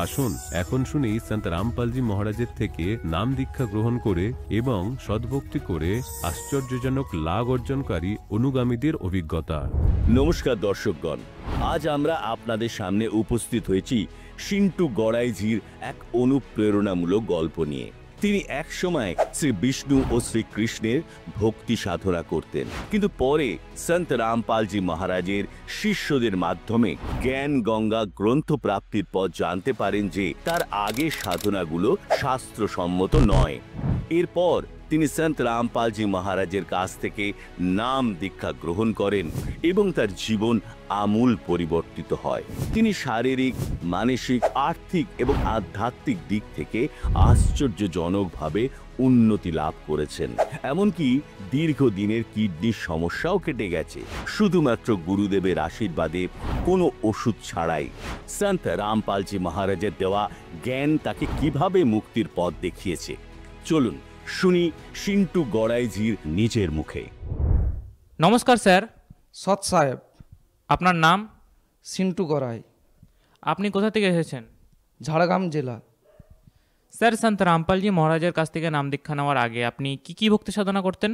আসুন এখন শুনি সন্ত রামপালজি মহারাজের থেকে নাম দীক্ষা গ্রহণ করে এবং সদ্ভক্তি করে আশ্চর্যজনক লাভ অর্জনকারী অনুগামীদের অভিজ্ঞতা। নমস্কার দর্শকগণ, আজ আমরা আপনাদের সামনে উপস্থিত হয়েছি সিন্টু গড়াইজির এক অনুপ্রেরণামূলক গল্প নিয়ে। তিনি এক সময় শ্রী বিষ্ণু ও শ্রীকৃষ্ণের ভক্তি সাধনা করতেন, কিন্তু পরে সন্ত রামপালজি মহারাজের শিষ্যদের মাধ্যমে জ্ঞান গঙ্গা গ্রন্থ প্রাপ্তির পর জানতে পারেন যে তার আগের সাধনাগুলো শাস্ত্রসম্মত নয়। এরপর তিনি সন্ত রামপালজি মহারাজের কাছ থেকে নাম দীক্ষা গ্রহণ করেন এবং তার জীবন আমূল পরিবর্তিত হয়। তিনি শারীরিক, মানসিক, আর্থিক এবং আধ্যাত্মিক দিক থেকে আশ্চর্যজনকভাবে উন্নতি লাভ করেছেন। এমনকি দীর্ঘদিনের কিডনির সমস্যাও কেটে গেছে, শুধুমাত্র গুরুদেবের আশীর্বাদে, কোনো ওষুধ ছাড়াই। সন্ত রামপালজি মহারাজের দেওয়া জ্ঞান তাকে কিভাবে মুক্তির পথ দেখিয়েছে, চলুন শুনি সিন্টু গড়াইজির নিজের মুখে। নমস্কার স্যার। সৎ সাহেব, আপনার নাম? সিন্টু গড়াই, আপনি কোথা থেকে এসেছেন? ঝাড়গ্রাম জেলা। স্যার, সন্ত রামপালজি মহারাজের কাছ থেকে নাম দীক্ষা নেওয়ার আগে আপনি কি ভক্তি সাধনা করতেন?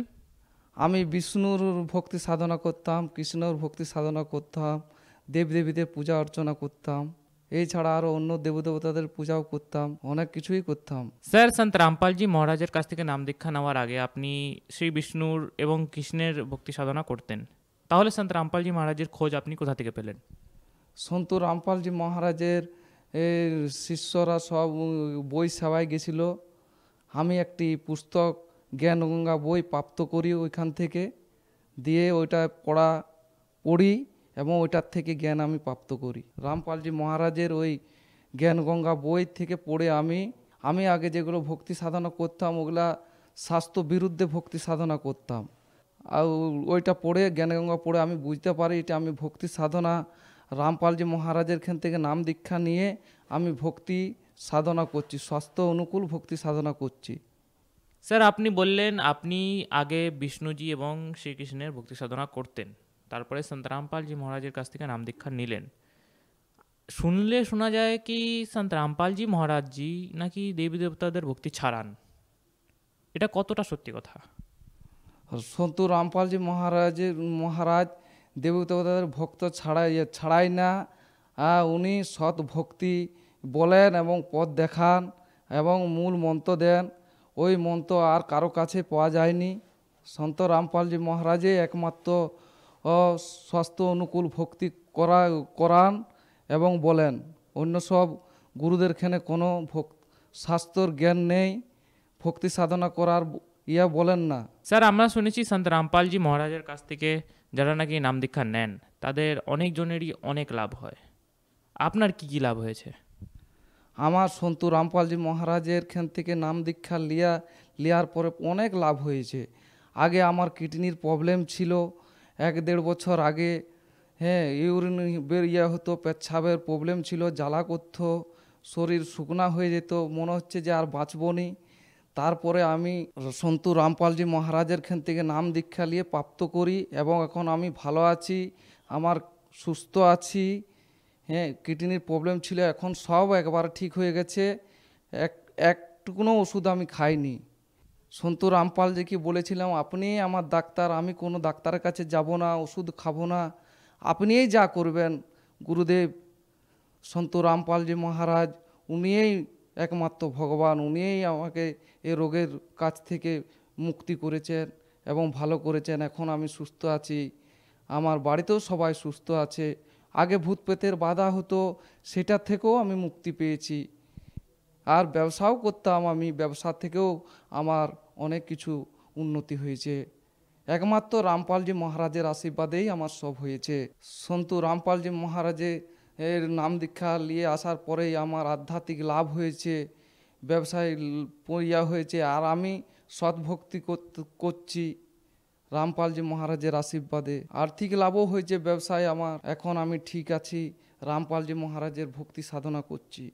আমি বিষ্ণুর ভক্তি সাধনা করতাম, কৃষ্ণর ভক্তি সাধনা করতাম, দেবদেবীদের পূজা অর্চনা করতাম, এছাড়া আরও অন্য দেবদেবতাদের পূজাও করতাম, অনেক কিছুই করতাম। স্যার, সন্ত রামপালজি মহারাজের কাছ থেকে নাম দীক্ষা নেওয়ার আগে আপনি শ্রী বিষ্ণুর এবং কৃষ্ণের ভক্তি সাধনা করতেন। তাহলে সন্ত রামপালজি মহারাজের খোঁজ আপনি কোথা থেকে পেলেন? সন্ত রামপালজি মহারাজের শিষ্যরা সব বই সেবায় গেছিল। আমি একটি পুস্তক জ্ঞানগঙ্গা বই প্রাপ্ত করি ওইখান থেকে, দিয়ে ওইটা পড়ি এবং ওইটার থেকে জ্ঞান আমি প্রাপ্ত করি। রামপালজি মহারাজের ওই জ্ঞানগঙ্গা বই থেকে পড়ে আমি আগে যেগুলো ভক্তি সাধনা করতাম ওগুলা স্বাস্থ্য বিরুদ্ধে ভক্তি সাধনা করতাম। আর ওইটা পড়ে জ্ঞানগঙ্গা পড়ে আমি বুঝতে পারি এটা আমি ভক্তি সাধনা রামপালজি মহারাজের খান থেকে নাম দীক্ষা নিয়ে আমি ভক্তি সাধনা করছি, স্বাস্থ্য অনুকূল ভক্তি সাধনা করছি। স্যার, আপনি বললেন আপনি আগে বিষ্ণুজি এবং শ্রীকৃষ্ণের ভক্তি সাধনা করতেন, তারপরে সন্ত রামপালজি মহারাজের কাছ থেকে নাম দীক্ষা নিলেন। শুনলে শোনা যায় কি সন্ত রামপালজি মহারাজজি নাকি দেবী দেবতাদের ভক্তি ছাড়ান, এটা কতটা সত্যি কথা? সন্ত রামপালজি মহারাজ দেবী দেবতাদের ভক্ত ছাড়াই না, উনি সৎ ভক্তি বলেন এবং পথ দেখান এবং মূল মন্ত্র দেন। ওই মন্ত্র আর কারো কাছে পাওয়া যায়নি। সন্ত রামপালজি মহারাজে একমাত্র স্বাস্থ্য অনুকূল ভক্তি করান এবং বলেন। অন্য সব গুরুদের খানে কোনো শাস্ত্রর জ্ঞান নেই, ভক্তি সাধনা করার বলেন না। স্যার, আমরা শুনেছি সন্ত রামপালজি মহারাজের কাছ থেকে যারা নাকি নাম দীক্ষা নেন তাদের অনেকজনেরই অনেক লাভ হয়। আপনার কি কি লাভ হয়েছে? আমার সন্ত রামপালজি মহারাজের খান থেকে নাম দীক্ষা লিয়ার পরে অনেক লাভ হয়েছে। আগে আমার কিডনির প্রবলেম ছিল 1-1.5 বছর আগে। ইউরিন হতো, পেচ্ছাবের প্রবলেম ছিল, জ্বালা করতো, শরীর শুকনা হয়ে যেত, মনে হচ্ছে যে আর বাঁচব নি। তারপরে আমি সন্ত রামপালজি মহারাজের খান থেকে নাম দীক্ষা নিয়ে প্রাপ্ত করি এবং এখন আমি ভালো আছি, আমার সুস্থ আছি। কিডনির প্রবলেম ছিল, এখন সব একবার ঠিক হয়ে গেছে, একটুকুনো ওষুধ আমি খাইনি। সন্ত রামপালজিকে বলেছিলাম আপনি আমার ডাক্তার, আমি কোনো ডাক্তারের কাছে যাব না, ওষুধ খাবো না, আপনিই যা করবেন গুরুদেব। সন্ত রামপালজি মহারাজ উনিই একমাত্র ভগবান, উনিই আমাকে এই রোগের কাছ থেকে মুক্তি করেছেন এবং ভালো করেছেন। এখন আমি সুস্থ আছি, আমার বাড়িতেও সবাই সুস্থ আছে। আগে ভূত প্রেতের বাধা হতো, সেটা থেকেও আমি মুক্তি পেয়েছি। আর ব্যবসাও করতাম আমি, ব্যবসা থেকেও আমার অনেক কিছু উন্নতি হয়েছে। একমাত্র রামপালজি মহারাজের আশীর্বাদেই আমার সব হয়েছে। সন্ত রামপালজি মহারাজের নাম দীক্ষা নিয়ে আসার পরেই আমার আধ্যাত্মিক লাভ হয়েছে, ব্যবসায় হয়েছে, আর আমি সৎভক্তি করছি রামপালজি মহারাজের আশীর্বাদে। আর্থিক লাভও হয়েছে ব্যবসায় আমার, এখন আমি ঠিক আছি, রামপালজি মহারাজের ভক্তি সাধনা করছি।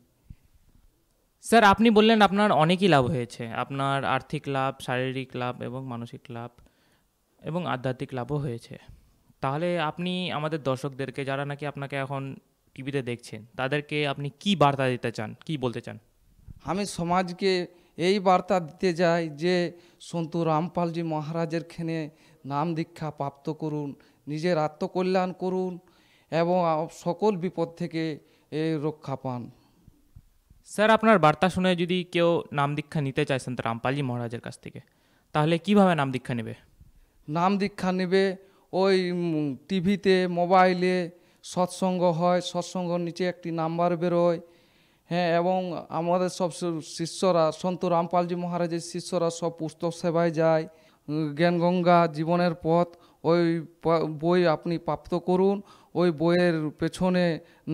স্যার, আপনি বললেন আপনার অনেকই লাভ হয়েছে, আপনার আর্থিক লাভ, শারীরিক লাভ এবং মানসিক লাভ এবং আধ্যাত্মিক লাভও হয়েছে। তাহলে আপনি আমাদের দর্শকদেরকে, যারা নাকি আপনাকে এখন টিভিতে দেখছেন, তাদেরকে আপনি কি বার্তা দিতে চান, কি বলতে চান? আমি সমাজকে এই বার্তা দিতে যাই যে সন্ত রামপালজি মহারাজের খানে নাম দীক্ষা প্রাপ্ত করুন, নিজের আত্মকল্যাণ করুন এবং সকল বিপদ থেকে রক্ষা পান। স্যার, আপনার বার্তা শুনে যদি কেউ নাম দীক্ষা নিতে চায় সন্ত রামপালজি মহারাজের কাছ থেকে, তাহলে কিভাবে নাম দীক্ষা নেবে? নাম দীক্ষা নেবে ওই টিভিতে, মোবাইলে সৎসঙ্গ হয়, সৎসঙ্গর নিচে একটি নাম্বার বেরোয়। এবং আমাদের সব শিষ্যরা, সন্ত রামপালজি মহারাজের শিষ্যরা সব পুস্তক সেবায় যায়। জ্ঞানগঙ্গা, জীবনের পথ, ওই বই আপনি প্রাপ্ত করুন। ওই বইয়ের পেছনে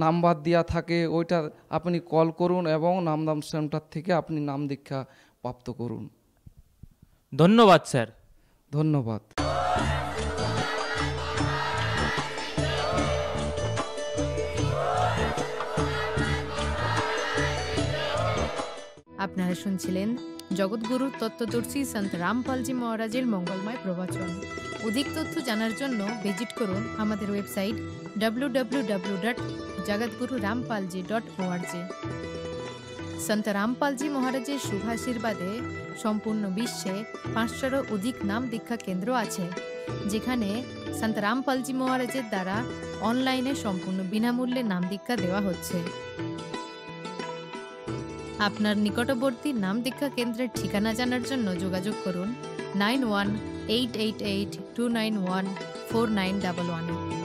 নাম্বার দেওয়া থাকে, ওইটা আপনি কল করুন এবং নামদাম সেন্টার থেকে আপনি নাম দীক্ষা প্রাপ্ত করুন। ধন্যবাদ স্যার। ধন্যবাদ। আপনারা শুনছিলেন জগৎগুরু তত্ত্বদর্শী সন্ত রামপালজি মহারাজের মঙ্গলময় প্রবচন। অধিক তথ্য জানার জন্য ভিজিট করুন আমাদের ওয়েবসাইট www.jagatgururampalji.org। সন্ত রামপালজি মহারাজের শুভাশীর্বাদে সম্পূর্ণ বিশ্বে 500-এরও অধিক নাম দীক্ষা কেন্দ্র আছে, যেখানে সন্ত রামপালজি মহারাজের দ্বারা অনলাইনে সম্পূর্ণ বিনামূল্যে নাম দীক্ষা দেওয়া হচ্ছে। আপনার নিকটবর্তী নাম দীক্ষা কেন্দ্রের ঠিকানা জানার জন্য যোগাযোগ করুন 918882914911